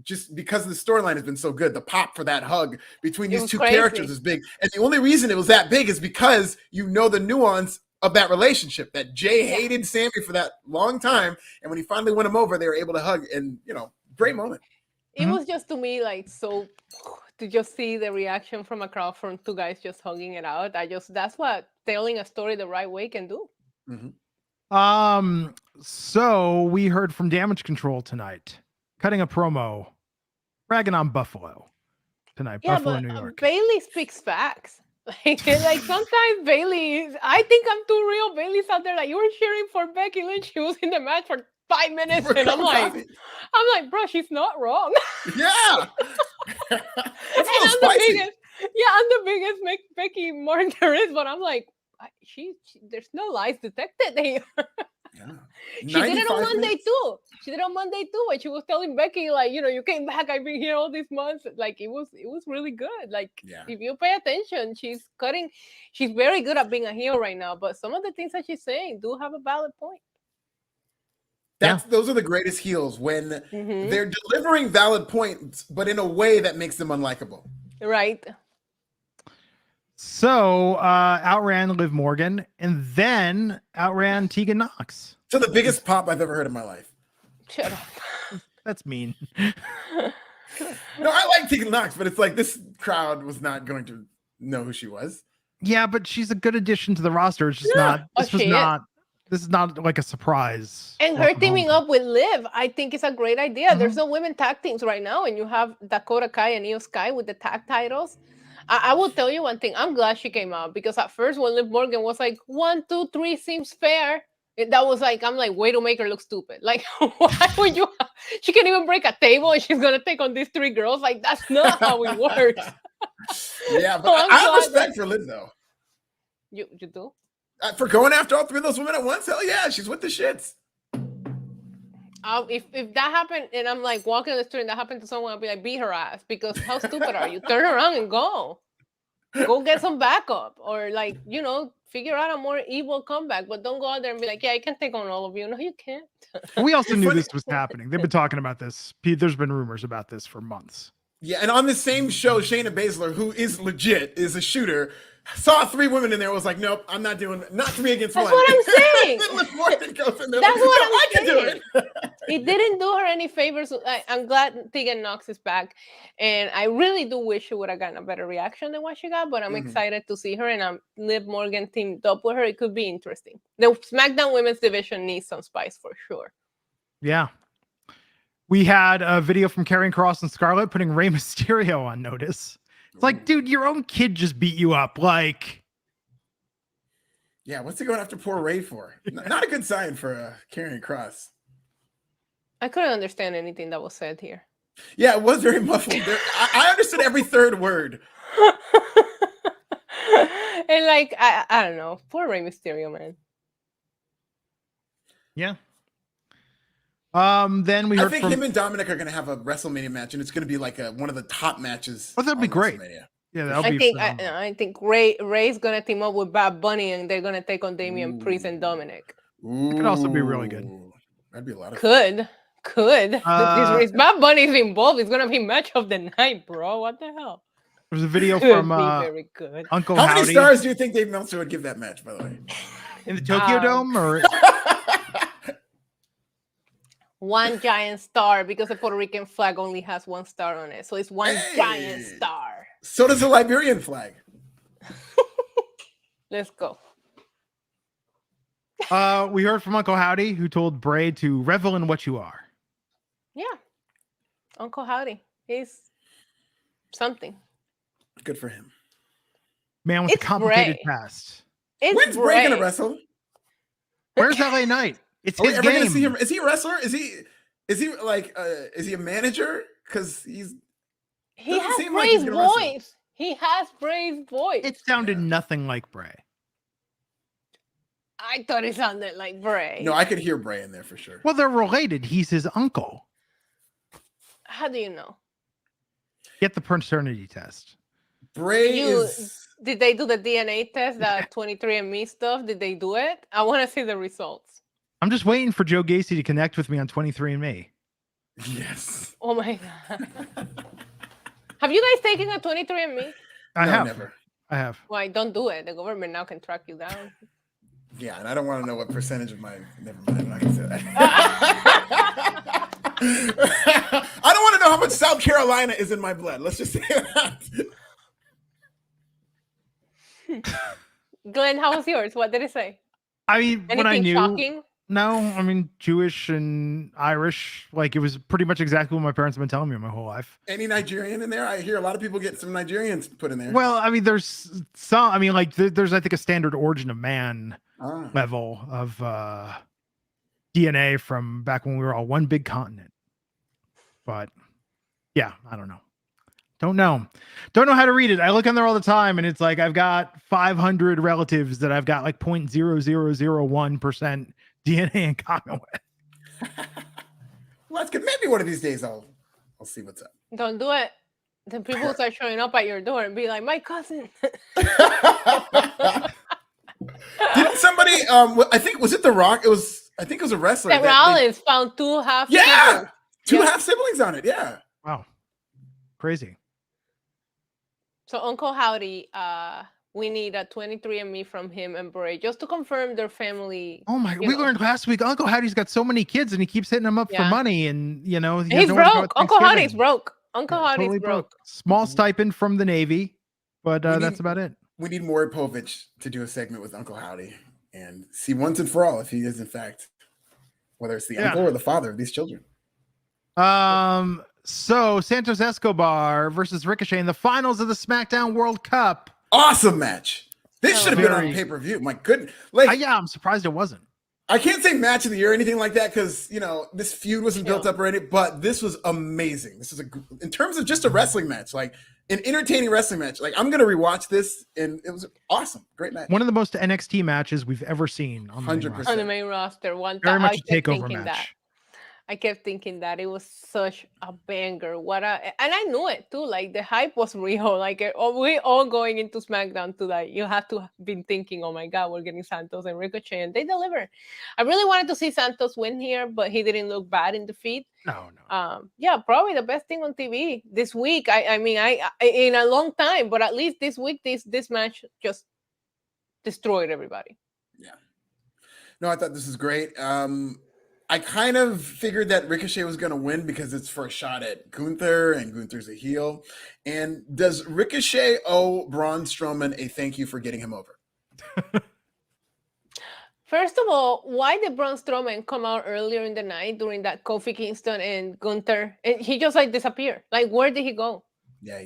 just because the storyline has been so good, the pop for that hug between these two characters is big. And the only reason it was that big is because you know the nuance of that relationship, that Jay hated Sami for that long time, and when he finally won him over, they were able to hug, and great moment. It was just, to me, like, so to just see the reaction from a crowd from two guys just hugging it out. That's what telling a story the right way can do. So we heard from Damage Control tonight, cutting a promo, bragging on Buffalo tonight. Yeah, Buffalo, but New York. Bailey speaks facts. Like sometimes Bailey, I think I'm too real. Bailey's out there like, you were cheering for Becky Lynch. She was in the match for 5 minutes, and I'm like, bro, she's not wrong. Yeah. And I'm the biggest make Becky mark there is, but I'm like, she there's no lies detected here. Yeah. She did it on Monday too. When she was telling Becky, like, you came back, I've been here all these months. Like, it was really good. Like, if you pay attention, she's very good at being a heel right now. But some of the things that she's saying do have a valid point. Those are the greatest heels, when they're delivering valid points, but in a way that makes them unlikable. Right. So outran Liv Morgan and then outran Tegan Knox. So the biggest pop I've ever heard in my life. Shut up. That's mean. No, I like Tegan Knox, but it's like this crowd was not going to know who she was. Yeah, but she's a good addition to the roster. It's just not. This is not like a surprise. And her teaming up with Liv, I think, is a great idea. There's no women tag teams right now, and you have Dakota Kai and Io Sky with the tag titles. I will tell you one thing. I'm glad she came out, because at first when Liv Morgan was like 1, 2, 3 seems fair, that was like, I'm like, way to make her look stupid. Like, why would you? She can't even break a table, and she's gonna take on these 3 girls. Like, that's not how it works. Yeah, but I have respect for Liv though. You do? For going after all 3 of those women at once? Hell yeah, she's with the shits. If that happened and I'm like walking on the street and that happened to someone, I'll be like, beat her ass, because how stupid are you? Turn around and go get some backup, or like, figure out a more evil comeback, but don't go out there and be like, yeah, I can take on all of you. No, you can't. We also knew this was happening. They've been talking about this. There's been rumors about this for months. Yeah, and on the same show, Shayna Baszler, who is legit, is a shooter, saw 3 women in there, was like, nope, I'm not doing it. Not 3 against 1. That's what I'm saying. Liv Morgan goes in there. That's like, what I'm saying. Do it. It didn't do her any favors. I'm glad Tegan Knox is back, and I really do wish she would have gotten a better reaction than what she got, but I'm excited to see her, and Liv Morgan teamed up with her. It could be interesting. The SmackDown women's division needs some spice for sure. Yeah. We had a video from Karrion Kross and Scarlett putting Rey Mysterio on notice. It's like, dude, your own kid just beat you up. Like, yeah, what's he going after poor Rey for? Not a good sign for Karrion Kross. I couldn't understand anything that was said here. Yeah, it was very muffled. I understood every third word. And like, I don't know, poor Rey Mysterio, man. Yeah. Then we heard I think him and Dominic are going to have a WrestleMania match, and it's going to be like one of the top matches. Oh, that'd be great. Yeah, that'll be. I think Ray's going to team up with Bad Bunny, and they're going to take on Damian Priest and Dominic. It could also be really good. That'd be a lot of fun. Could. If Bad Bunny's involved, it's going to be match of the night, bro. What the hell? There's a video from very good. Uncle How Howdy. many stars do you think Dave Meltzer would give that match, by the way? In the Tokyo Dome, or 1 giant star, because the Puerto Rican flag only has 1 star on it. So it's 1 giant star. So does the Liberian flag. Let's go. We heard from Uncle Howdy, who told Bray to revel in what you are. Yeah. Uncle Howdy. He's something. Good for him. Man with a It's complicated Bray. past. It's When's Bray gonna Bray. wrestle? Where's LA Knight? It's Are we his ever gonna game. see him? Is he a wrestler? Is he like is he a manager? Because He doesn't has seem like he's Bray's gonna wrestle. voice. He has Bray's voice. It sounded nothing like Bray. I thought it sounded like Bray. No, I could hear Bray in there for sure. Well, they're related. He's his uncle. How do you know? Get the paternity test. Bray is. Did they do the DNA test, that 23andMe stuff? Did they do it? I want to see the results. I'm just waiting for Joe Gacy to connect with me on 23andMe. Yes. Oh my God. Have you guys taken a 23andMe? I No, have. never. I have. Why, don't do it. The government now can track you down. Yeah, and I don't want to know what percentage of my. Never mind. I'm not gonna say that. I don't want to know how much South Carolina is in my blood. Let's just say that. Glenn, how was yours? What did it say? I mean, Anything when I knew. shocking? No, I mean, Jewish and Irish. Like, it was pretty much exactly what my parents have been telling me my whole life. Any Nigerian in there? I hear a lot of people get some Nigerians put in there. Well, I mean, there's some. I mean, like, there's I think a standard origin of man Ah. level of DNA from back when we were all one big continent. But yeah, I don't know. Don't know how to read it. I look on there all the time, and it's like I've got 500 relatives that I've got like 0.0001% DNA in common with. Well, that's good. Maybe one of these days I'll see what's up. Don't do it. Then people will start showing up at your door and be like, my cousin. Didn't somebody? I think was it The Rock? I think it was a wrestler. Seth Rollins found two half. siblings. two Yeah. half siblings on it. Yeah. Wow, crazy. So Uncle Howdy, we need a 23andMe from him and Bray just to confirm their family. Oh my! you We know. learned last week Uncle Howdy's got so many kids, and he keeps hitting them up for Yeah. money, and he has He's nowhere to go broke. at Uncle Howdy's Thanksgiving. broke. Uncle Yeah, Howdy's totally broke. Small stipend from the Navy, but We need- that's about it. We need Maury Povich to do a segment with Uncle Howdy and see once and for all if he is in fact, whether it's the Yeah. uncle or the father of these children. So Santos Escobar versus Ricochet in the finals of the SmackDown World Cup. Awesome match. This Oh, should have been on very- pay-per-view. My goodness. Like, Yeah, I'm surprised it wasn't. I can't say match of the year or anything like that because this feud wasn't built Yeah. up already, but this was amazing. This is in terms of just a wrestling match, like an entertaining wrestling match. Like, I'm gonna rewatch this, and it was awesome. Great match. One of the most NXT matches we've ever seen on the main 100%. roster. On the main roster. Very much I a kept takeover thinking match. that. I kept thinking that it was such a banger. And I knew it too. Like the hype was real. Like we all going into SmackDown tonight. You have to have been thinking, oh my God, we're getting Santos and Ricochet, and they deliver. I really wanted to see Santos win here, but he didn't look bad in defeat. No. Yeah, probably the best thing on TV this week. I mean, in a long time, but at least this week, this match just destroyed everybody. Yeah. No, I thought this was great. I kind of figured that Ricochet was going to win because it's for a shot at Gunther, and Gunther's a heel. And does Ricochet owe Braun Strowman a thank you for getting him over? First of all, why did Braun Strowman come out earlier in the night during that Kofi Kingston and Gunther? And he just like disappeared. Like, where did he go? Yeah,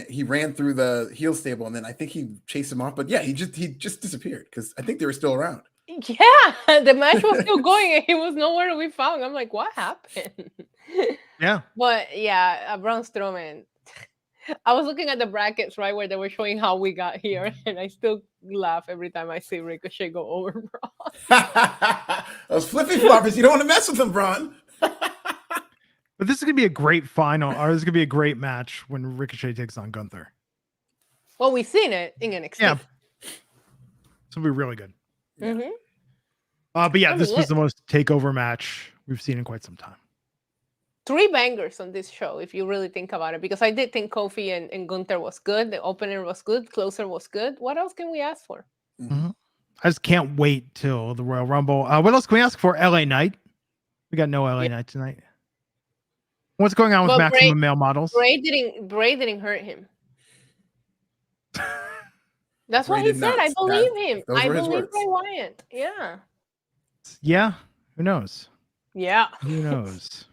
he ran through the heel stable, and then I think he chased him off. But yeah, he just disappeared because I think they were still around. Yeah, the match was still going and he was nowhere to be found. I'm like, what happened? Yeah. But yeah, Braun Strowman. I was looking at the brackets, right, where they were showing how we got here, and I still laugh every time I see Ricochet go over Braun. Those flippy floppers, you don't want to mess with them, Braun. But this is going to be a great final, or this is going to be a great match when Ricochet takes on Gunther. Well, we've seen it in NXT. Yeah. This will be really good. Mm-hmm. But yeah, I this mean, was the most takeover match we've seen in quite some time. 3 bangers on this show, if you really think about it, because I did think Kofi and Gunther was good. The opener was good. Closer was good. What else can we ask for? I just can't wait till the Royal Rumble. What else can we ask for? LA Knight. We got no LA Knight tonight. What's going on with Well, Maximum Male Models? Bray didn't hurt him. That's Bray what he did said. not. I believe him. Those I were his believe words. Bray Wyatt. Yeah. Yeah, who knows? Yeah. Who knows?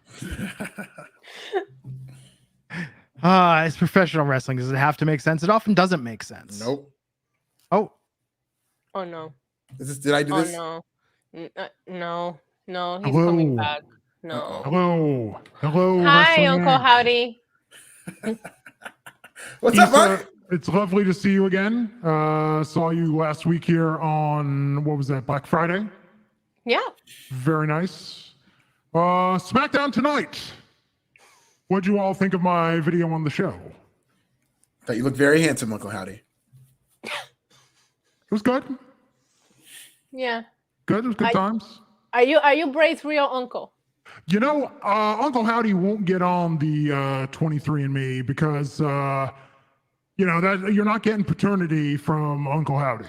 It's professional wrestling. Does it have to make sense? It often doesn't make sense. Nope. Oh, Oh no. Did I do Oh this? no. No. He's Hello. coming back. No. Uh-oh. hello. Hi, Wrestling Uncle Inc. Howdy. What's up, Buck? It's lovely to see you again. Saw you last week here on, what was that, Black Friday? Yeah. Very nice. SmackDown tonight. What'd you all think of my video on the show? Thought you looked very handsome, Uncle Howdy. It was good. Yeah. Good. It was good times. Are you Bray's real uncle? You know, Uncle Howdy won't get on the 23andMe because, you know, that you're not getting paternity from Uncle Howdy.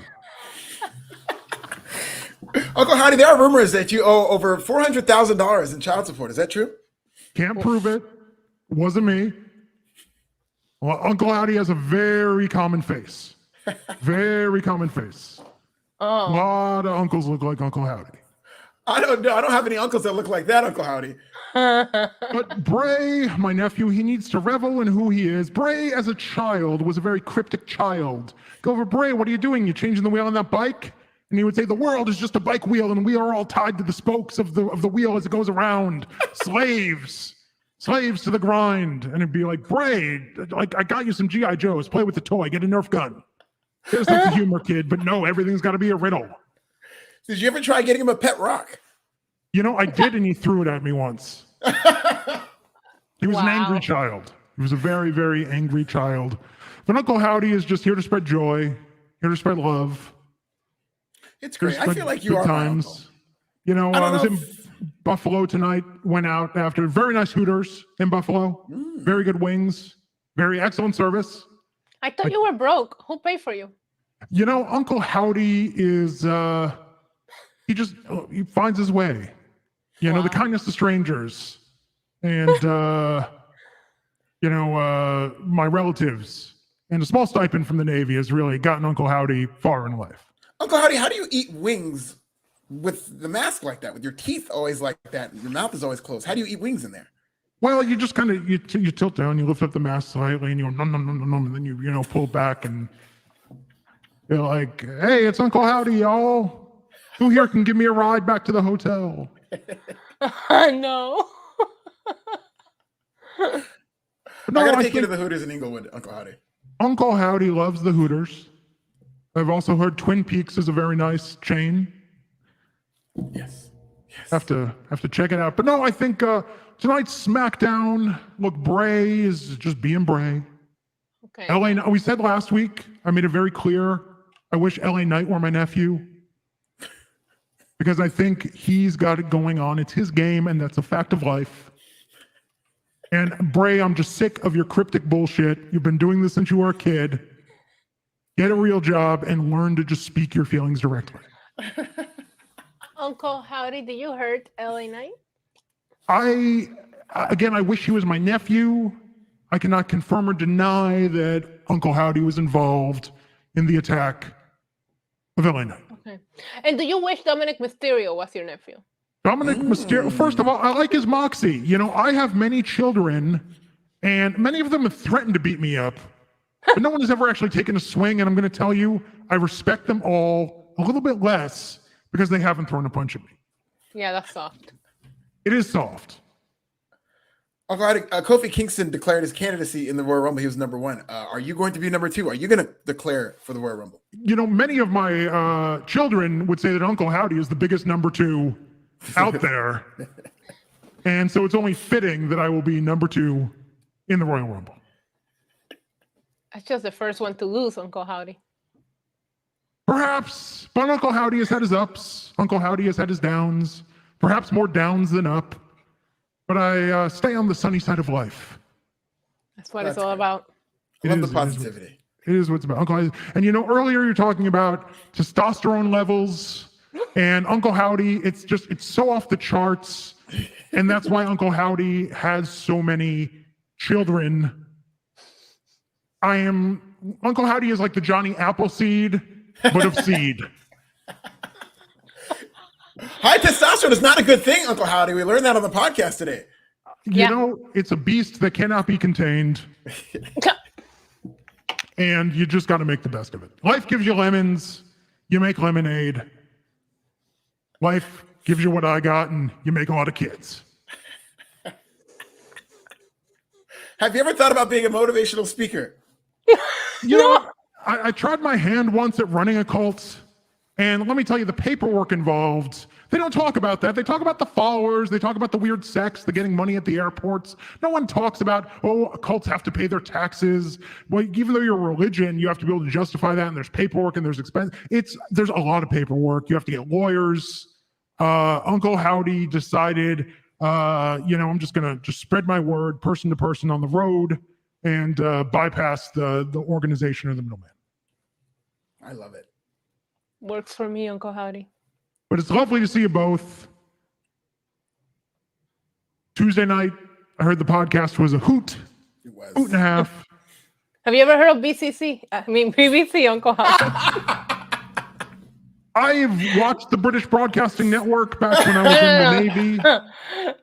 Uncle Howdy, there are rumors that you owe over $400,000 in child support. Is that true? Can't prove it. Wasn't me. Well, Uncle Howdy has a very common face. Very common face. A Oh. lot of uncles look like Uncle Howdy. I don't know. I don't have any uncles that look like that, Uncle Howdy. But Bray, my nephew, he needs to revel in who he is. Bray, as a child, was a very cryptic child. Go over, Bray, what are you doing? You changing the wheel on that bike? And he would say, the world is just a bike wheel, and we are all tied to the spokes of the wheel as it goes around. Slaves to the grind. And it'd be like, Bray, like, I got you some G.I. Joes. Play with the toy. Get a Nerf gun. Get a sense of humor, kid. But no, everything's got to be a riddle. Did you ever try getting him a pet rock? You know, I did, and he threw it at me once. He was an angry Wow. child. He was a very, very angry child. But Uncle Howdy is just here to spread joy, here to spread love. It's here to great. I spread feel like you good are my uncle. You know, I don't I was know in Buffalo tonight, went out after very nice Hooters in Buffalo. Very good wings, very excellent service. I thought you were broke. Who paid for you? You know, Uncle Howdy is, he finds his way. You know, the kindness to strangers. And, you know, my relatives and a small stipend from the Navy has really gotten Uncle Howdy far in life. Uncle Howdy, how do you eat wings with the mask like that? With your teeth always like that? Your mouth is always closed. How do you eat wings in there? Well, you just kind of, you tilt down, you lift up the mask slightly, and you go, nom, nom, nom, nom, nom, and then you know, pull back, and you're like, hey, it's Uncle Howdy, y'all. Who here can give me a ride back to the hotel? No. No, I gotta I take you to think the Hooters in Inglewood, Uncle Howdy. Uncle Howdy loves the Hooters. I've also heard Twin Peaks is a very nice chain. Yes. Have to check it out. But no, I think tonight's SmackDown, look, Bray is just being Bray. Okay. LA, we said last week, I made it very clear, I wish LA Knight were my nephew. Because I think he's got it going on. It's his game, and that's a fact of life. And Bray, I'm just sick of your cryptic bullshit. You've been doing this since you were a kid. Get a real job and learn to just speak your feelings directly. Uncle Howdy, did you hurt LA Knight? I wish he was my nephew. I cannot confirm or deny that Uncle Howdy was involved in the attack of LA Knight. Okay. And do you wish Dominic Mysterio was your nephew? Dominic Mysterio, first of all, I like his moxie. You know, I have many children, and many of them have threatened to beat me up, but no one has ever actually taken a swing, and I'm going to tell you, I respect them all a little bit less because they haven't thrown a punch at me. Yeah, that's soft. It is soft. Uncle Howdy, Kofi Kingston declared his candidacy in the Royal Rumble. He was number one. Are you going to be number two? Are you going to declare for the Royal Rumble? You know, many of my children would say that Uncle Howdy is the biggest number two out there. And so it's only fitting that I will be number two in the Royal Rumble. That's just the first one to lose, Uncle Howdy. Perhaps, but Uncle Howdy has had his ups. Uncle Howdy has had his downs. Perhaps more downs than up. But I stay on the sunny side of life. That's what That's it's all great. about. I love It the is- positivity. It is what it's about. Uncle Howdy. And you know, earlier you're talking about testosterone levels and Uncle Howdy, it's so off the charts. And that's why Uncle Howdy has so many children. Uncle Howdy is like the Johnny Appleseed, but of seed. High testosterone is not a good thing, Uncle Howdy. We learned that on the podcast today. You know, it's a beast that cannot be contained. And you just got to make the best of it. Life gives you lemons, you make lemonade. Life gives you what I got, and you make a lot of kids. Have you ever thought about being a motivational speaker? You know, I tried my hand once at running a cult, and let me tell you, the paperwork involved, they don't talk about that. They talk about the followers. They talk about the weird sex, the getting money at the airports. No one talks about, oh, cults have to pay their taxes. Well, even though you're a religion, you have to be able to justify that, and there's paperwork and there's expense. There's a lot of paperwork. You have to get lawyers. Uncle Howdy decided, I'm just going to spread my word person to person on the road and bypass the organization or the middleman. I love it. Works for me, Uncle Howdy. But it's lovely to see you both. Tuesday night, I heard the podcast was a hoot. It was. Hoot and a half. Have you ever heard of BBC, Uncle Howdy? I've watched the British Broadcasting Network back when I was in the Navy.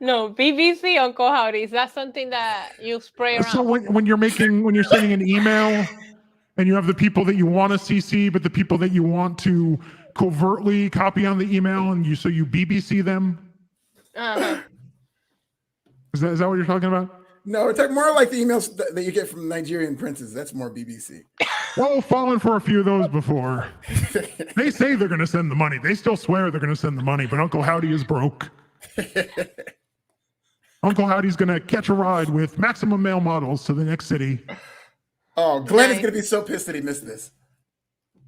No, BBC, Uncle Howdy. Is that something that you spray around? So when you're sending an email and you have the people that you want to CC, but the people that you want to covertly copy on the email, and you BBC them. Uh-huh. Is that what you're talking about? No, we're talking more like the emails that you get from Nigerian princes. That's more BBC. Well, fallen for a few of those before. They say they're going to send the money. They still swear they're going to send the money, but Uncle Howdy is broke. Uncle Howdy's going to catch a ride with maximum male models to the next city. Oh, Glenn is going to be so pissed that he missed this.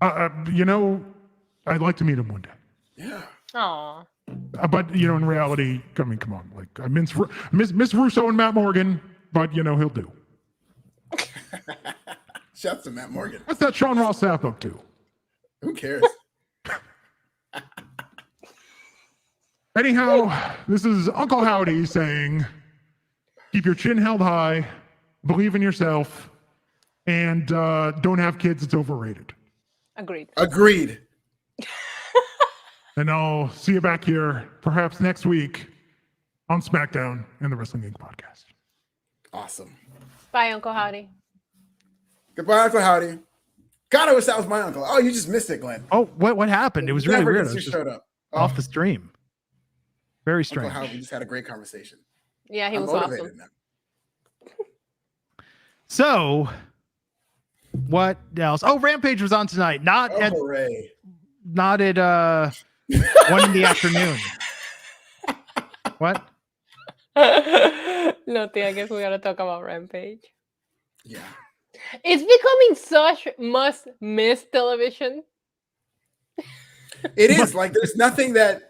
I'd like to meet him one day. Yeah. Aw. But, in reality, I mean, come on. Like, I miss Russo and Matt Morgan, but, he'll do. Shouts to Matt Morgan. What's that Sean Ross Sapp up to? Who cares? Anyhow, this is Uncle Howdy saying, keep your chin held high, believe in yourself, and don't have kids. It's overrated. Agreed. And I'll see you back here perhaps next week on SmackDown and the Wrestling Inc. podcast. Awesome. Bye, Uncle Howdy. Goodbye, Uncle Howdy. God, I wish that was my uncle. Oh, you just missed it, Glenn. Oh, what happened? It was really weird. You showed up. Off the stream. Very strange. Uncle Howdy, we just had a great conversation. Yeah, he was awesome. Now. So, what else? Oh, Rampage was on tonight. Not at 1 in the afternoon. What? Nothing. I guess we gotta talk about Rampage. Yeah. It's becoming such must-miss television. It is like there's nothing that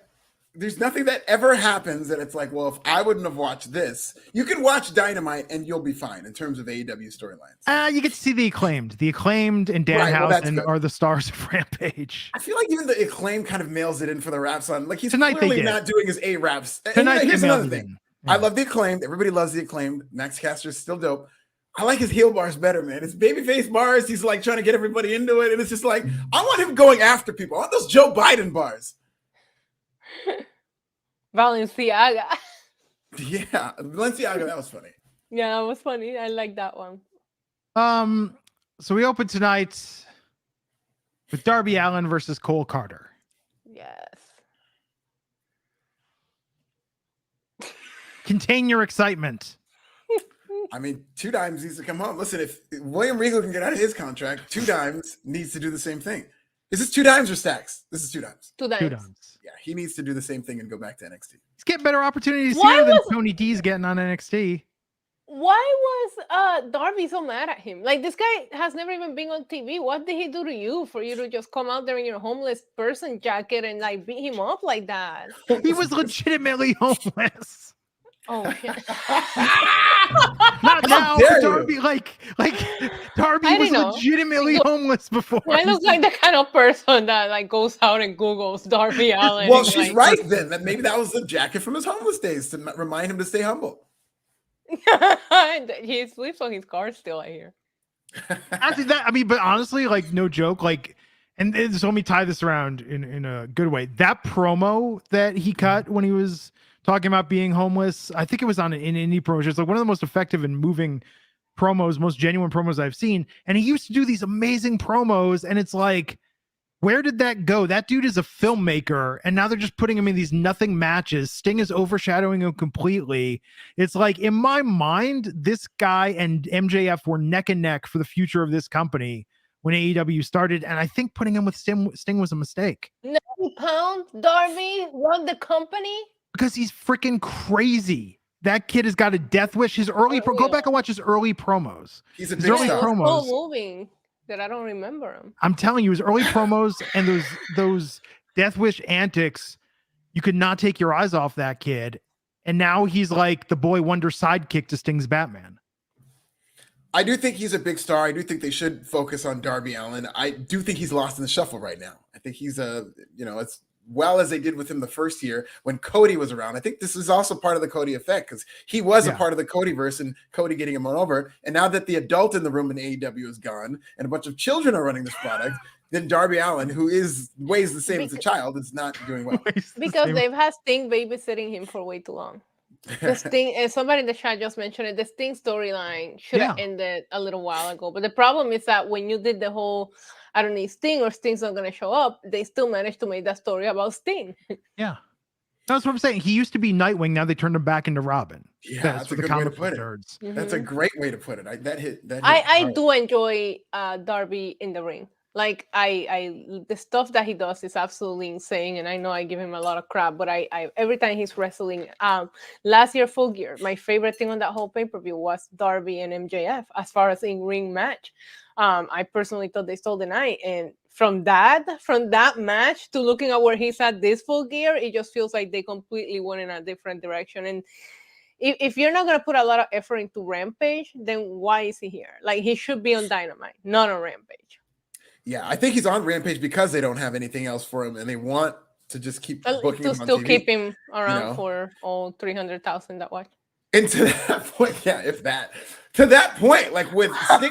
ever happens that it's like, well, if I wouldn't have watched this, you can watch Dynamite and you'll be fine in terms of AEW storylines. You get to see the Acclaimed and Danhausen are the stars of Rampage. I feel like even the Acclaimed kind of mails it in for the raps on. Like he's Tonight clearly not doing his A raps. Tonight, here's another thing. Yeah. I love the Acclaimed. Everybody loves the Acclaimed. Max Caster's still dope. I like his heel bars better, man. His babyface bars, he's like trying to get everybody into it. And it's just like, I want him going after people. I want those Joe Biden bars. Balenciaga. Yeah, Balenciaga, that was funny. Yeah, it was funny. I like that one. So we open tonight with Darby Allin versus Cole Carter. Yes. Contain your excitement. I mean, 2 Dimes needs to come home. Listen, if William Regal can get out of his contract, 2 Dimes needs to do the same thing. Is this 2 Dimes or Stacks? This is 2 Dimes. 2 Dimes. Yeah, he needs to do the same thing and go back to NXT. He's getting better opportunities here than Tony D's getting on NXT. Why was Darby so mad at him? Like, this guy has never even been on TV. What did he do to you for you to just come out there in your homeless person jacket and like beat him up like that? He was legitimately homeless. Oh shit! Not now, Darby. Like Darby was legitimately homeless before. I look like the kind of person that like goes out and Googles Darby Allin. Well, she's right then. That maybe that was the jacket from his homeless days to remind him to stay humble. He sleeps on his car still, I hear. Actually, but honestly, like no joke, like And so let me tie this around in a good way. That promo that he cut when he was talking about being homeless, I think it was on an indie promotion. It's like one of the most effective and moving promos, most genuine promos I've seen. And he used to do these amazing promos, and it's like, where did that go? That dude is a filmmaker, and now they're just putting him in these nothing matches. Sting is overshadowing him completely. It's like, in my mind, this guy and MJF were neck and neck for the future of this company when AEW started, and I think putting him with Sting was a mistake. 90 pounds, Darby, run the company? Because he's freaking crazy. That kid has got a death wish. His early go back and watch his early promos. He's a his big early star. promos. So moving that I don't remember him. I'm telling you, his early promos and those death wish antics, you could not take your eyes off that kid. And now he's like the boy wonder sidekick to Sting's Batman. I do think he's a big star. I do think they should focus on Darby Allin. I do think he's lost in the shuffle right now. I think he's as well as they did with him the first year when Cody was around. I think this is also part of the Cody effect because he was a part of the Codyverse and Cody getting him on over. And now that the adult in the room in AEW is gone and a bunch of children are running this product, then Darby Allin, who weighs the same as a child, is not doing well. Because they've had Sting babysitting him for way too long. The Sting, and somebody in the chat just mentioned it, the Sting storyline should have ended a little while ago. But the problem is that when you did the whole I don't need Sting or Sting's not going to show up, they still managed to make that story about Sting. Yeah. That's what I'm saying. He used to be Nightwing. Now they turned him back into Robin. Yeah, that's a good way to put it. Mm-hmm. That's a great way to put it. I do enjoy Darby in the ring. Like the stuff that he does is absolutely insane, and I know I give him a lot of crap, but I every time he's wrestling, last year Full Gear, my favorite thing on that whole pay-per-view was Darby and MJF as far as in ring match. I personally thought they stole the night, and from that match to looking at where he's at this Full Gear, it just feels like they completely went in a different direction. And if you're not gonna put a lot of effort into Rampage, then why is he here? Like, he should be on Dynamite, not on Rampage. Yeah, I think he's on Rampage because they don't have anything else for him, and they want to just keep booking him on still TV, keep him around for all 300,000 that watch. And to that point, to that point, like with Sting,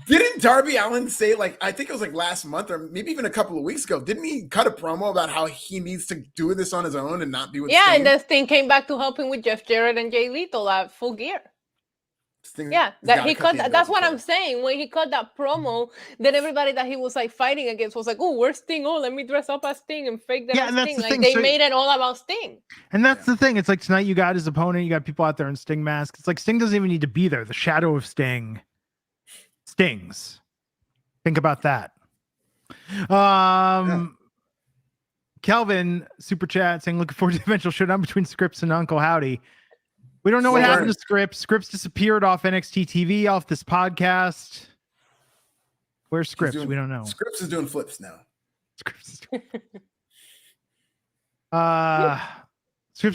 didn't Darby Allin say, like, I think it was like last month or maybe even a couple of weeks ago, didn't he cut a promo about how he needs to do this on his own and not be with Sting? And then Sting came back to help him with Jeff Jarrett and Jay Lethal at Full Gear. Sting, that he cut. That's what I'm saying. When he cut that promo, then everybody that he was like fighting against was like, "Oh, where's Sting? Oh, let me dress up as Sting and fake that as Sting." Like, they made it all about Sting. And that's the thing. It's like tonight you got his opponent, you got people out there in Sting masks. It's like Sting doesn't even need to be there. The shadow of Sting stings. Think about that. Kelvin super chat saying, "Looking forward to the eventual showdown between Scripps and Uncle Howdy." We don't know what happened to Scripps. Scripps disappeared off NXT TV, off this podcast. Where's Scripps? We don't know. Scripps is doing flips now. Scripps is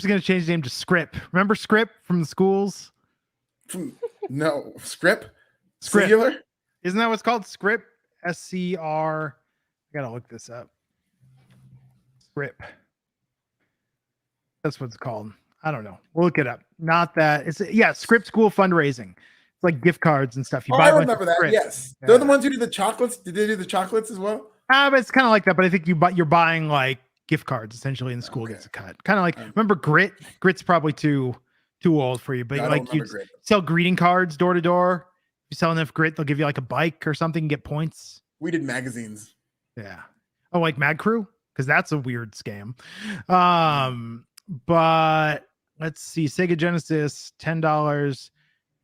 going to change his name to Script. Remember Script from the schools? No, Script? Script. Singular? Isn't that what's called? Script? SCR. I got to look this up. Script. That's what it's called. I don't know. We'll look it up. Not that. It's Script School fundraising. It's like gift cards and stuff. I remember that. Script. Yes. They're the ones who do the chocolates. Did they do the chocolates as well? But it's kind of like that. But I think you're buying like gift cards essentially, and the school gets a cut. Kind of like, remember Grit? Grit's probably too old for you, but like you sell greeting cards door to door. You sell enough Grit, they'll give you like a bike or something and get points. We did magazines. Yeah. Oh, like Mag Crew? Because that's a weird scam. But let's see. Sega Genesis, $10.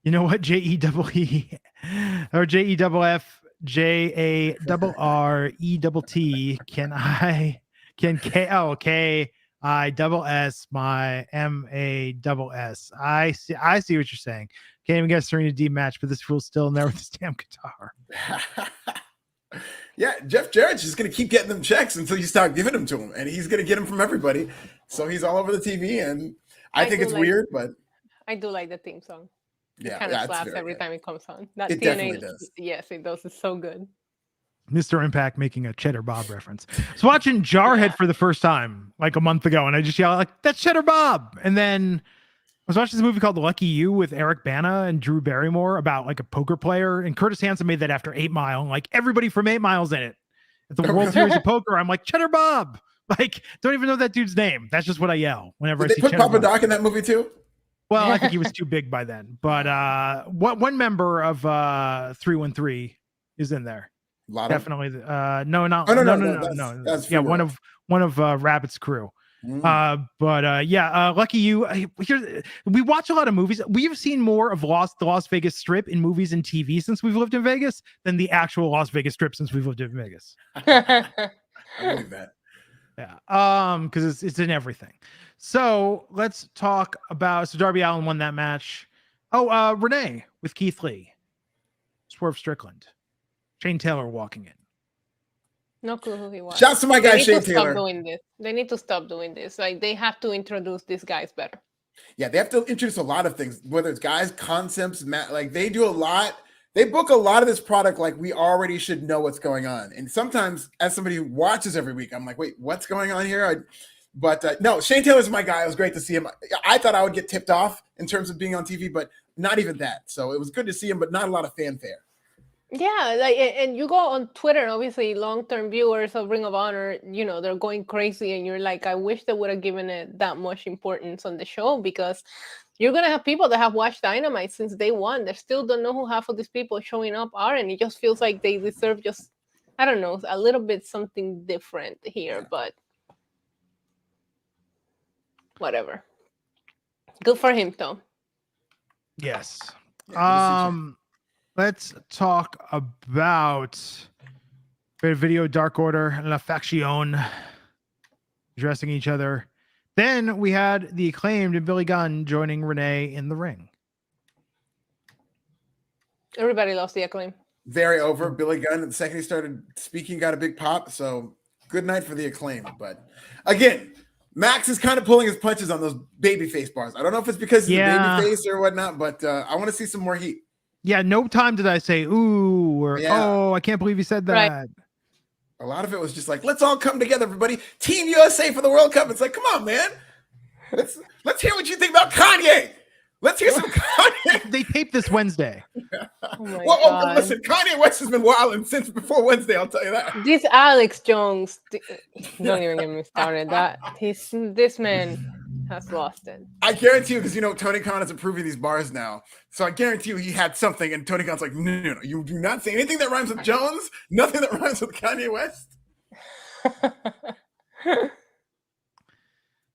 You know what? JEEE or JEFF JARRETT. Can KISS my MASS. I see what you're saying. Can't even get a Serena D match, but this fool's still in there with his damn guitar. Yeah, Jeff Jarrett's just going to keep getting them checks until you start giving them to him, and he's going to get them from everybody. So he's all over the TV, and I think it's weird, but I do like the theme song. Yeah, it kind of slaps every time it comes on. That it TNA, definitely does. Yes, it does. It's so good. Mr. Impact making a Cheddar Bob reference. I was watching Jarhead for the first time like a month ago, and I just yelled like, "That's Cheddar Bob!" And then I was watching this movie called Lucky You with Eric Bana and Drew Barrymore about like a poker player, and Curtis Hanson made that after 8 Mile, and like everybody from 8 Mile's in it. At the World Series of Poker, I'm like, Cheddar Bob. Like, don't even know that dude's name. That's just what I yell whenever I Did see they put Cheddar Papa Bob. Doc in that movie too? Well, I think he was too big by then. But one member of 313 is in there. Lotto? Definitely. No. That's Yeah, Free one World. of Rabbit's crew. Mm. Lucky you. We watch a lot of movies. We've seen more of the Las Vegas Strip in movies and TV since we've lived in Vegas than the actual Las Vegas Strip since we've lived in Vegas. I believe that. Yeah. Because it's in everything. So let's talk about. So Darby Allin won that match. Oh, Renee with Keith Lee, Swerve Strickland, Shane Taylor walking in. No clue who he was. Shouts to my guy Shane Taylor. They need to stop doing this. Like, they have to introduce these guys better. Yeah, they have to introduce a lot of things, whether it's guys, concepts, like they do a lot. They book a lot of this product like we already should know what's going on. And sometimes, as somebody who watches every week, I'm like, wait, what's going on here? But no, Shane Taylor's my guy. It was great to see him. I thought I would get tipped off in terms of being on TV, but not even that. So it was good to see him, but not a lot of fanfare. Yeah, like, and you go on Twitter, and obviously long-term viewers of Ring of Honor, they're going crazy, and you're like, I wish they would have given it that much importance on the show, because you're gonna have people that have watched Dynamite since day one. They still don't know who half of these people showing up are, and it just feels like they deserve just, I don't know, a little bit something different here, but whatever. Good for him, though. Yes. Yeah, Let's talk about video Dark Order, La Faction, addressing each other. Then we had the Acclaimed and Billy Gunn joining Renee in the ring. Everybody loves the Acclaim. Very over. Billy Gunn, the second he started speaking, got a big pop. So good night for the Acclaim. But again, Max is kind of pulling his punches on those babyface bars. I don't know if it's because he's a babyface or whatnot, but I want to see some more heat. Yeah, no time did I say, ooh, or oh, I can't believe you said that. Right. A lot of it was just like, let's all come together, everybody. Team USA for the World Cup. It's like, come on, man. Let's hear what you think about Kanye. Let's hear some Kanye. They taped this Wednesday. Oh listen, Kanye West has been wilding since before Wednesday, I'll tell you that. This Alex Jones, don't even get me started. This man has lost it. I guarantee you, because Tony Khan is approving these bars now. So I guarantee you he had something, and Tony Khan's like, no, you do not say anything that rhymes with Jones, nothing that rhymes with Kanye West.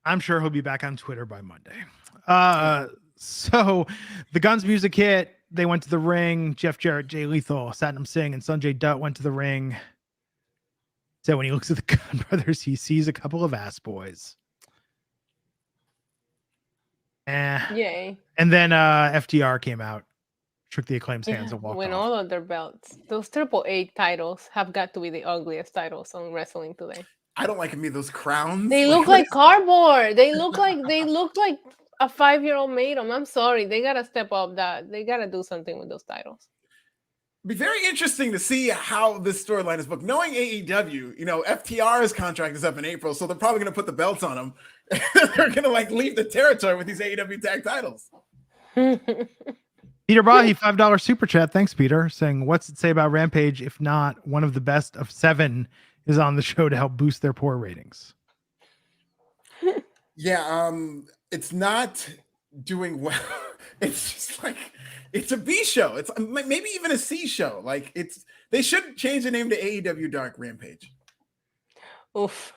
I'm sure he'll be back on Twitter by Monday. So the Guns music hit. They went to the ring. Jeff Jarrett, Jay Lethal, Satnam Singh, and Sanjay Dutt went to the ring. So when he looks at the Gunn brothers, he sees a couple of ass boys. Yay. And then FTR came out, shook the Acclaim's hands, and walked off. All of their belts. Those AAA titles have got to be the ugliest titles on wrestling today. I don't like any of those crowns. They look like cardboard. They look like a 5-year-old made them. I'm sorry. They gotta step up that. They gotta do something with those titles. It'd be very interesting to see how this storyline is booked. Knowing AEW, FTR's contract is up in April, so they're probably going to put the belts on them. They're going to leave the territory with these AEW tag titles. Peter Bahi, $5 super chat. Thanks, Peter. Saying, what's it say about Rampage if not one of the best of 7 is on the show to help boost their poor ratings? Yeah, it's not doing well. It's just like, it's a B show. It's maybe even a C show. They should change the name to AEW Dark Rampage. Oof.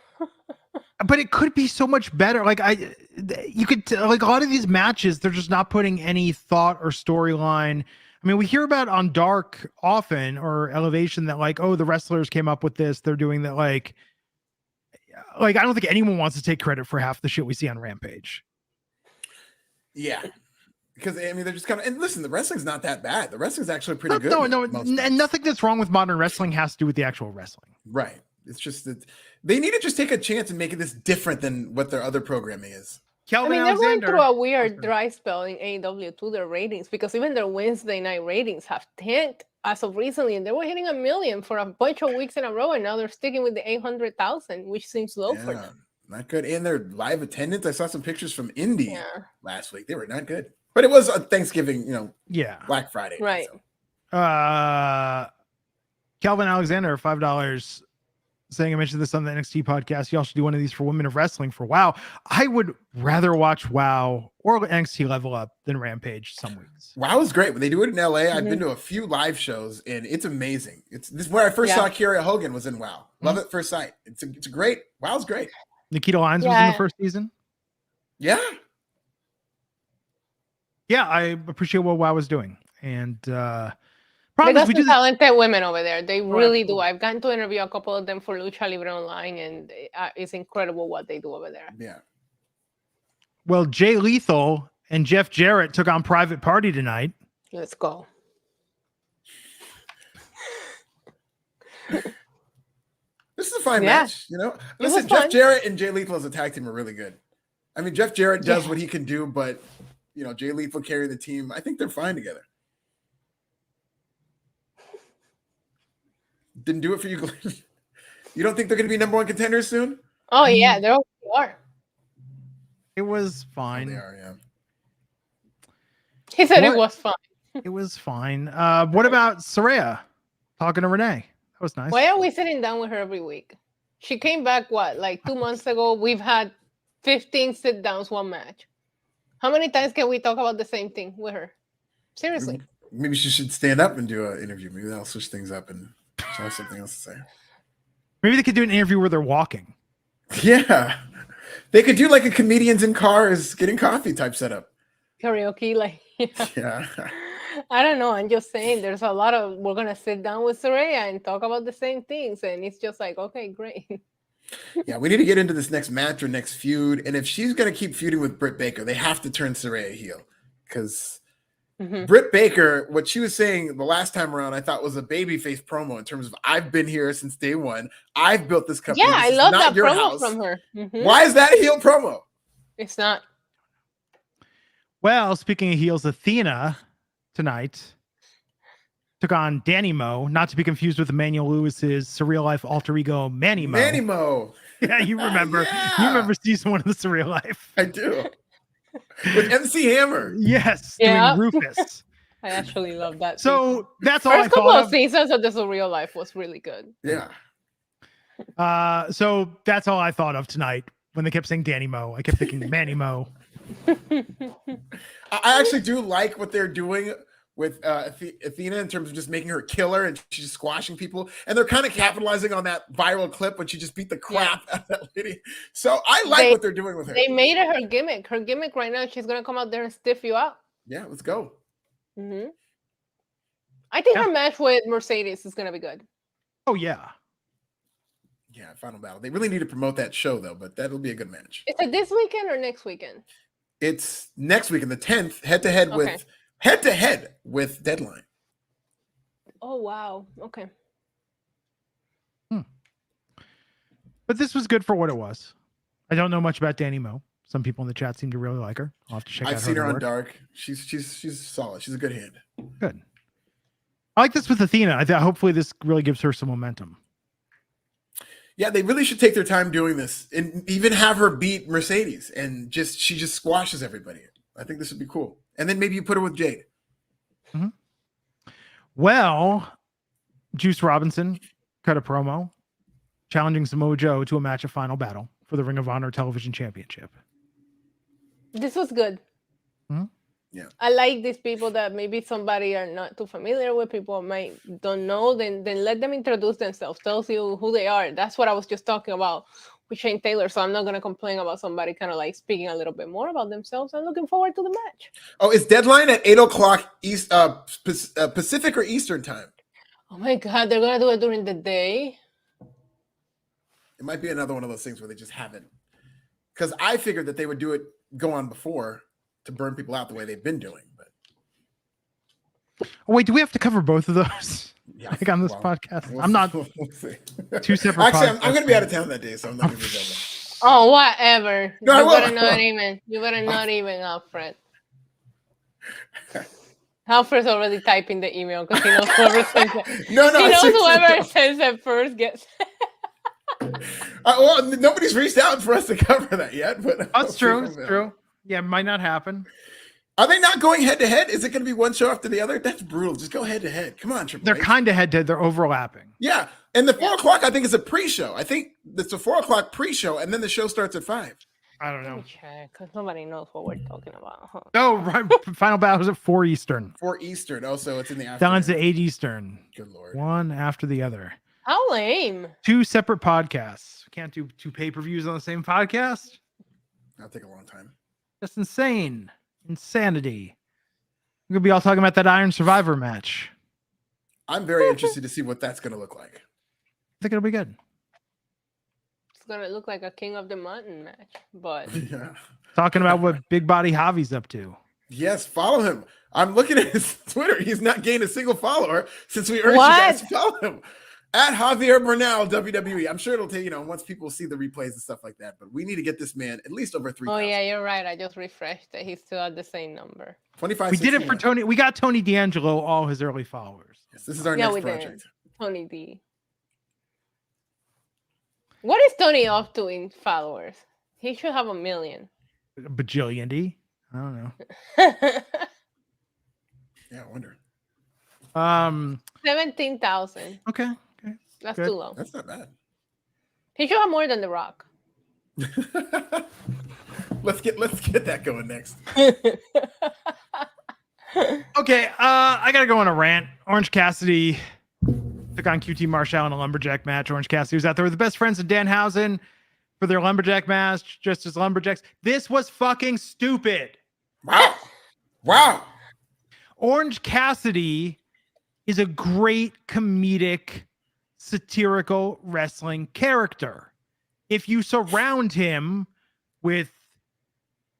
But it could be so much better. A lot of these matches, they're just not putting any thought or storyline. I mean, we hear about on Dark often, or Elevation, that the wrestlers came up with this. They're doing that. I don't think anyone wants to take credit for half the shit we see on Rampage. Yeah. Because they're just kind of, and listen, the wrestling's not that bad. The wrestling's actually pretty good. No, and nothing that's wrong with modern wrestling has to do with the actual wrestling. Right. It's just that they need to just take a chance and make it this different than what their other programming is. They're going through a weird dry spell in AEW to their ratings, because even their Wednesday night ratings have tanked as of recently, and they were hitting 1 million for a bunch of weeks in a row, and now they're sticking with the 800,000, which seems low for them. Not good. And their live attendance, I saw some pictures from Indy last week. They were not good. But it was a Thanksgiving, Black Friday. Right. So. Calvin Alexander, $5. saying I mentioned this on the NXT podcast. Y'all should do one of these for Women of Wrestling for WoW. I would rather watch WoW or NXT Level Up than Rampage some weeks. WoW is great when they do it in LA. I've been to a few live shows and it's amazing. This is where I first saw Kiera Hogan was in WoW. Love it first sight. It's a great. WoW's great. Nikita Lyons was in the first season. Yeah. Yeah, I appreciate what WoW was doing, and they got some talented women over there. They really do. I've gotten to interview a couple of them for Lucha Libre Online, and it's incredible what they do over there. Yeah. Well, Jay Lethal and Jeff Jarrett took on Private Party tonight. Let's go. This is a fine match, you know. Listen, Jeff Jarrett and Jay Lethal as a tag team are really good. I mean, Jeff Jarrett does what he can do, but you know, Jay Lethal carry the team. I think they're fine together. Didn't do it for you, Glenn. You don't think they're going to be number one contenders soon? Oh yeah, they are. It was fine. Oh, they are, yeah. He said it was fine. It was fine. What about Saraya talking to Renee? That was nice. Why are we sitting down with her every week? She came back, like 2 months ago? We've had 15 sit-downs, one match. How many times can we talk about the same thing with her? Seriously. Maybe she should stand up and do an interview. Maybe that'll switch things up and she'll have something else to say. Maybe they could do an interview where they're walking. Yeah. They could do like a comedians in cars getting coffee type setup. Karaoke, like, yeah. I don't know. I'm just saying there's a lot of, we're going to sit down with Saraya and talk about the same things. And it's just like, okay, great. Yeah, we need to get into this next match or next feud. And if she's going to keep feuding with Britt Baker, they have to turn Saraya heel. Because Britt Baker, what she was saying the last time around, I thought was a babyface promo in terms of I've been here since day one. I've built this company. Yeah, this I love that promo house. from her. Why is that a heel promo? It's not. Well, speaking of heels, Athena tonight took on Danny Mo, not to be confused with Emmanuel Lewis's surreal life alter ego Manny Mo. Manny Mo. Yeah, you remember. You remember season 1 of the Surreal Life. I do. With MC Hammer. Yes, Yeah. doing Rufus. I actually love that. So that's all I First couple thought of seasons of the Surreal Life was really good. Yeah. So that's all I thought of tonight when they kept saying Danny Mo. I kept thinking Manny Mo. I actually do like what they're doing with Athena in terms of just making her killer and she's squashing people. And they're kind of capitalizing on that viral clip when she just beat the crap out of that lady. So I like what they're doing with her. They made it her gimmick. Her gimmick right now, she's going to come out there and stiff you out. Yeah, let's go. I think her match with Mercedes is going to be good. Oh, yeah. Yeah, Final Battle. They really need to promote that show, though, but that'll be a good match. Is it this weekend or next weekend? It's next weekend, the 10th, head-to-head with Deadline. Oh, wow. Okay. But this was good for what it was. I don't know much about Danny Mo. Some people in the chat seem to really like her. I'll have to check out her. I've seen her on work. Dark. She's solid. She's a good hand. Good. I like this with Athena. I thought hopefully this really gives her some momentum. Yeah, they really should take their time doing this and even have her beat Mercedes and she just squashes everybody. I think this would be cool. And then maybe you put her with Jade. Well, Juice Robinson cut a promo challenging Samoa Joe to a match of Final Battle for the Ring of Honor Television Championship. This was good. Yeah, I like these people that maybe somebody are not too familiar with, people might don't know, then let them introduce themselves, tells you who they are. That's what I was just talking about with Shane Taylor, so I'm not going to complain about somebody kind of like speaking a little bit more about themselves. I'm looking forward to the match. Oh, is Deadline at 8 o'clock East Pacific or Eastern time? Oh my God, they're going to do it during the day? It might be another one of those things where they just haven't. Because I figured that they would go on before to burn people out the way they've been doing. But Oh, wait, do we have to cover both of those? yeah, Like on this podcast? we'll I'm not see. two separate Actually, podcasts. I'm going to be out of town that day, so I'm not going to be available. Oh, whatever. No, I you won't. better not even. You better not even, Alfred. Alfred's already typing the email because he knows whoever sends it. No, He knows seriously, whoever no. sends it first gets. Well, nobody's reached out for us to cover that yet. But That's true. It's true. Yeah, it might not happen. Are they not going head to head? Is it going to be one show after the other? That's brutal. Just go head to head. Come on, Triple They're H. kind of head to head. They're overlapping. Yeah, And the 4 o'clock, I think, is a pre-show. I think it's a 4 o'clock pre-show, and then the show starts at 5. I don't Let know. me check, because nobody knows what we're talking about. Huh? Oh, right. Final battle is at 4 Eastern. 4 Eastern. Oh, so it's in the afternoon. Don's at 8 Eastern. Good Lord. One after the other. How lame. 2 separate podcasts. Can't do 2 pay-per-views on the same podcast. That'll take a long time. That's insane. Insanity. We're going to be all talking about that Iron Survivor match. I'm very interested to see what that's going to look like. I think it'll be good. It's going to look like a King of the Mountain match, but... Yeah. Talking about what Big Body Javi's up to. Yes, follow him. I'm looking at his Twitter. He's not gained a single follower since we urged you guys to follow him. At Javier Bernal, WWE. I'm sure it'll take, once people see the replays and stuff like that. But we need to get this man at least over 3,000. Oh, yeah, you're right. I just refreshed it. He's still at the same number. 25. We did it for Tony. We got Tony D'Angelo, all his early followers. Yes, this is our next project. Tony D. What is Tony up to in followers? He should have 1 million. A bajillion D? I don't know. Yeah, I wonder. 17,000. Okay. That's Good. too low. That's not bad. He should have more than The Rock. Let's get that going next. Okay, I gotta go on a rant. Orange Cassidy took on QT Marshall in a lumberjack match. Orange Cassidy was out there with the best friends of Danhausen for their lumberjack match, just as lumberjacks. This was fucking stupid. Wow. Orange Cassidy is a great comedic, satirical wrestling character. If you surround him with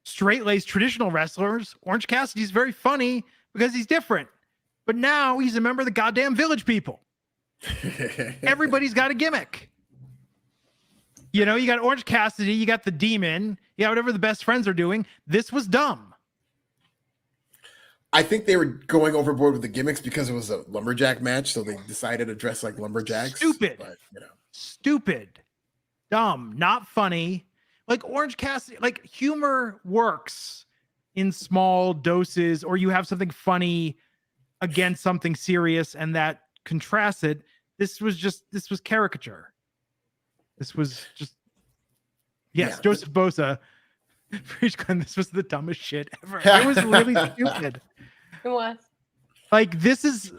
straight-laced traditional wrestlers, Orange Cassidy's very funny because he's different. But now he's a member of the goddamn Village People. Everybody's got a gimmick. You got Orange Cassidy, you got the Demon, you got whatever the best friends are doing. This was dumb. I think they were going overboard with the gimmicks because it was a lumberjack match, so they decided to dress like lumberjacks. Stupid. But, Stupid. Dumb. Not funny. Like Orange Cassidy, like humor works in small doses, or you have something funny against something serious and that contrasts it. This was caricature. This was just, yes, yeah. Joseph Bosa. This was the dumbest shit ever. It was really stupid. It was. Like, this is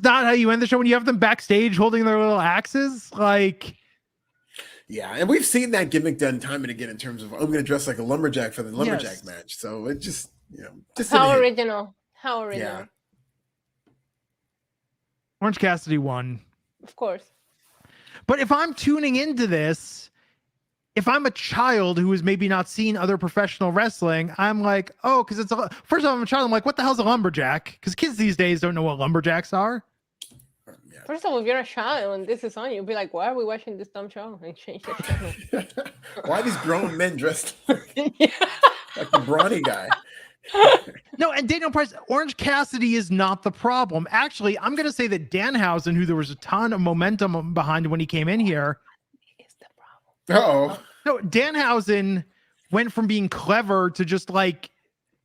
not how you end the show when you have them backstage holding their little axes. Like, yeah, and we've seen that gimmick done time and again in terms of I'm going to dress like a lumberjack for the lumberjack match. So it just, just how original. How original. Yeah. Orange Cassidy won. Of course. But if I'm tuning into this, if I'm a child who has maybe not seen other professional wrestling, I'm like, oh, because first of all, I'm a child. I'm like, what the hell's a lumberjack? Because kids these days don't know what lumberjacks are. Yeah. First of all, if you're a child and this is on, you'll be like, why are we watching this dumb show? And change the channel. Why are these grown men dressed like the brawny guy? No, and Daniel Price, Orange Cassidy is not the problem. Actually, I'm going to say that Danhausen, who there was a ton of momentum behind when he came in here, is the problem. Uh-oh. No, Danhausen went from being clever to just like,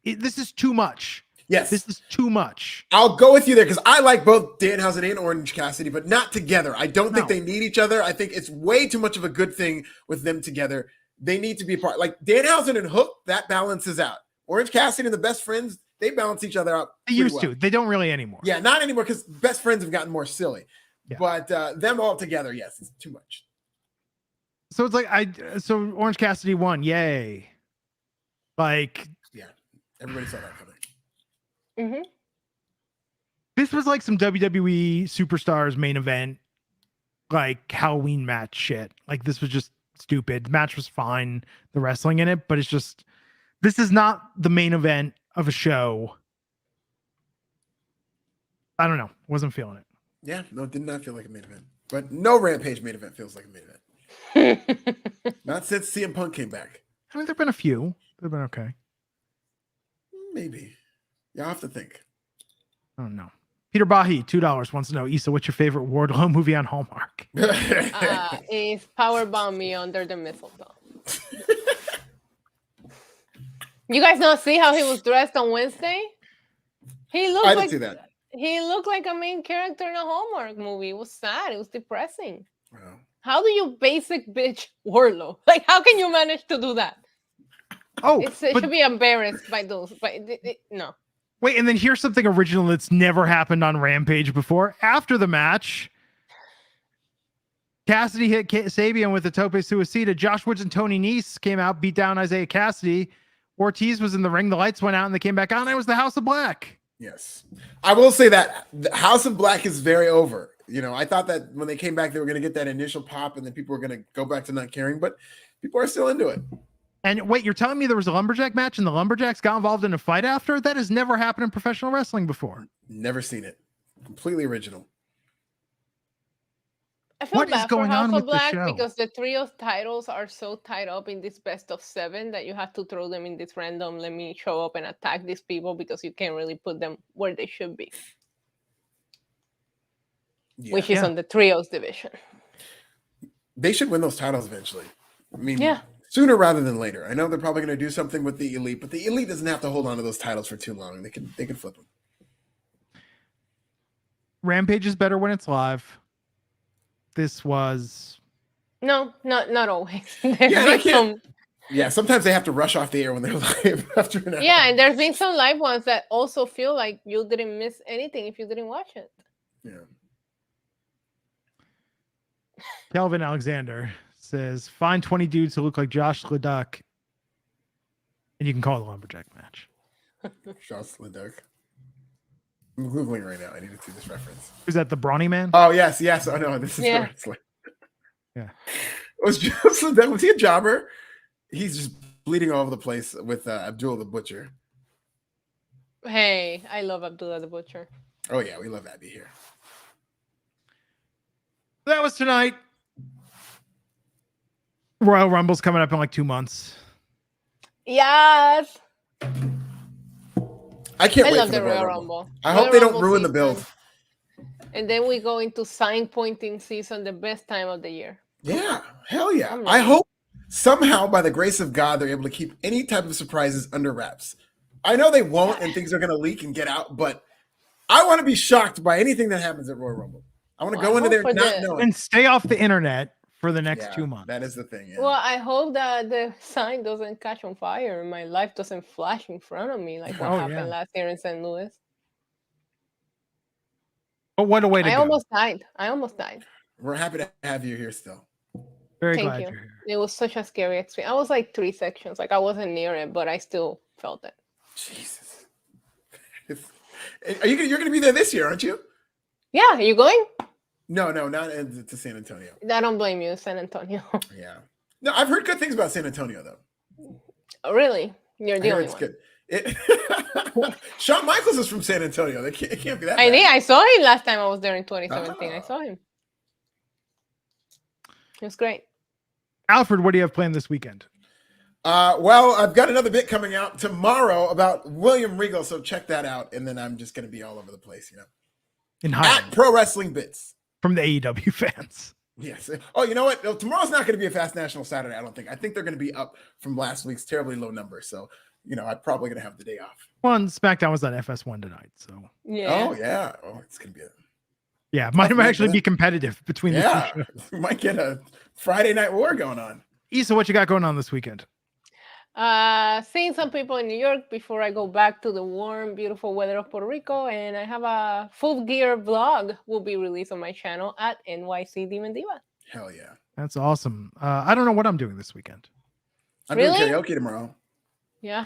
this is too much. Yes. This is too much. I'll go with you there because I like both Danhausen and Orange Cassidy, but not together. I don't think they need each other. I think it's way too much of a good thing with them together. They need to be apart. Like Danhausen and Hook, that balances out. Orange Cassidy and the best friends, they balance each other out. They used to. They don't really anymore. Yeah, not anymore because best friends have gotten more silly. Yeah. But them all together, yes, it's too much. So it's like so Orange Cassidy won. Yay. Like, yeah, everybody saw that coming. Mm-hmm. This was like some WWE Superstars main event, like Halloween match shit. Like, this was just stupid. The match was fine, the wrestling in it, but it's just, this is not the main event of a show. I don't know. Wasn't feeling it. Yeah, no, it did not feel like a main event. But no Rampage main event feels like a main event. Not since CM Punk came back. I mean, there've been a few. They've been okay. Maybe. Yeah, I'll have to think. I don't know. Peter Bahi, $2, wants to know, Issa, what's your favorite Wardlow movie on Hallmark? Is Powerbomb Me Under the Mistletoe. You guys not see how he was dressed on Wednesday? He looked I like didn't see that. He looked like a main character in a Hallmark movie. It was sad. It was depressing. Wow. How do you basic bitch Warlow? Like, how can you manage to do that? Oh, It but should be embarrassed by those. But no. wait, and then here's something original that's never happened on Rampage before. After the match, Cassidy hit Sabian with a tope suicida. Josh Woods and Tony Nese came out, beat down Isaiah Cassidy. Ortiz was in the ring. The lights went out and they came back on. It was the House of Black. Yes. I will say that the House of Black is very over. You know, I thought that when they came back, they were going to get that initial pop and then people were going to go back to not caring, but people are still into it. And wait, you're telling me there was a lumberjack match and the lumberjacks got involved in a fight after? That has never happened in professional wrestling before. Never seen it. Completely original. I feel What is bad going for House on of with the Black show? because the trios titles are so tied up in this best of 7 that you have to throw them in this random, let me show up and attack these people because you can't really put them where they should be, Yeah. which is on the trios division. They should win those titles eventually. I mean, Yeah. sooner rather than later. I know they're probably going to do something with the Elite, but the Elite doesn't have to hold on to those titles for too long. They can flip them. Rampage is better when it's live. This was No, not always. Yeah, There's and I been can't- some, Yeah, sometimes they have to rush off the air when they're live after an hour. yeah, and there's been some live ones that also feel like you didn't miss anything if you didn't watch it. Yeah. Kelvin Alexander says, find 20 dudes who look like Josh Leduc and you can call it a lumberjack match. Josh Leduc. I'm Googling right now. I need to see this reference. Is that the brawny man? Oh, yes. Oh, no. This is Yeah. the wrestler. Yeah. Was Josh Leduc, was he a jobber? He's just bleeding all over the place with Abdul the Butcher. Hey, I love Abdullah the Butcher. Oh, yeah. We love Abby here. That was tonight. Royal Rumble's coming up in like 2 months. Yes. I can't I wait love for the Royal Rumble. I hope Royal they don't Rumble ruin the season. build. And then we go into sign pointing season, the best time of the year. Yeah. Hell yeah. I'm I ready. hope somehow, by the grace of God, they're able to keep any type of surprises under wraps. I know they won't and things are going to leak and get out, but I want to be shocked by anything that happens at Royal Rumble. I want to Well, go I into there hope for not the- knowing. And stay off the internet for the next Yeah, 2 months. That is the thing. Yeah. Well, I hope that the sign doesn't catch on fire and my life doesn't flash in front of me like what Oh, happened yeah. last year in St. Louis. But what a way to I go. almost died. We're happy to have you here still. Very Thank glad you. you're here. It was such a scary experience. I was like 3 sections. Like I wasn't near it, but I still felt it. Jesus. You're going to be there this year, aren't you? Yeah, you going? No, not to San Antonio. I don't blame you, San Antonio. Yeah. No, I've heard good things about San Antonio, though. Oh, really? You're I the heard only it's one. good. Shawn Michaels is from San Antonio. It can't be that I bad. did. I saw him last time I was there in 2017. I Ah. saw him. It was great. Alfred, what do you have planned this weekend? Well, I've got another bit coming out tomorrow about William Regal, so check that out. And then I'm just going to be all over the place, In At Highland, Pro Wrestling Bits. from the AEW fans. Yes. Oh, you know what? No, tomorrow's not going to be a Fast National Saturday, I don't think. I think they're going to be up from last week's terribly low number. So, I'm probably going to have the day off. Well, and SmackDown was on FS1 tonight, so Yeah. Oh, yeah. Oh, it's going to be yeah, might Tough night actually for be competitive between the two shows. we might get a Friday night war going on. Issa, what you got going on this weekend? Seeing some people in New York before I go back to the warm, beautiful weather of Puerto Rico. And I have a full gear vlog will be released on my channel at NYC Demon Diva. Hell yeah. That's awesome. I don't know what I'm doing this weekend. I'm Really? doing karaoke tomorrow. Yeah.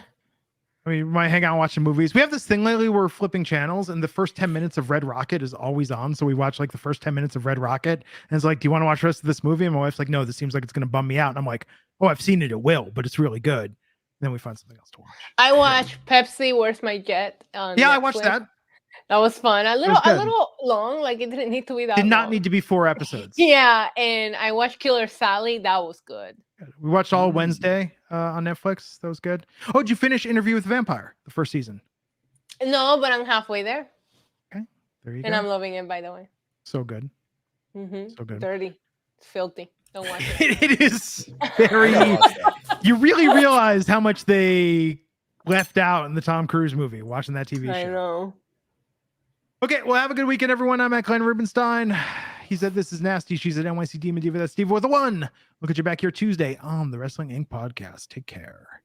I mean, we might hang out and watch some movies. We have this thing lately where we're flipping channels and the first 10 minutes of Red Rocket is always on. So we watch like the first 10 minutes of Red Rocket and it's like, do you want to watch the rest of this movie? And my wife's like, no, this seems like it's going to bum me out. And I'm like, oh, I've seen it. It will, but it's really good. And then we find something else to watch. I watched Pepsi, Where's My Jet? On Yeah, I watched Netflix. that. That was fun. A little good. long. Like it didn't need to be that Did not long. need to be 4 episodes. Yeah, and I watched Killer Sally. That was good. We watched all Wednesday on Netflix. That was good. Oh, did you finish Interview with the Vampire, the first season? No, but I'm halfway there, There you and go. I'm loving it. By the way, So good. mm-hmm. So good. Dirty, it's filthy. Don't watch it. It is very. You really realized how much they left out in the Tom Cruise movie watching that TV I show. know. Okay, well, have a good weekend, everyone. I'm at Glenn Rubenstein. He said this is nasty. She's at NYC Demon Diva. That's Steve with a 1. Look at you back here Tuesday on the Wrestling Inc. podcast. Take care.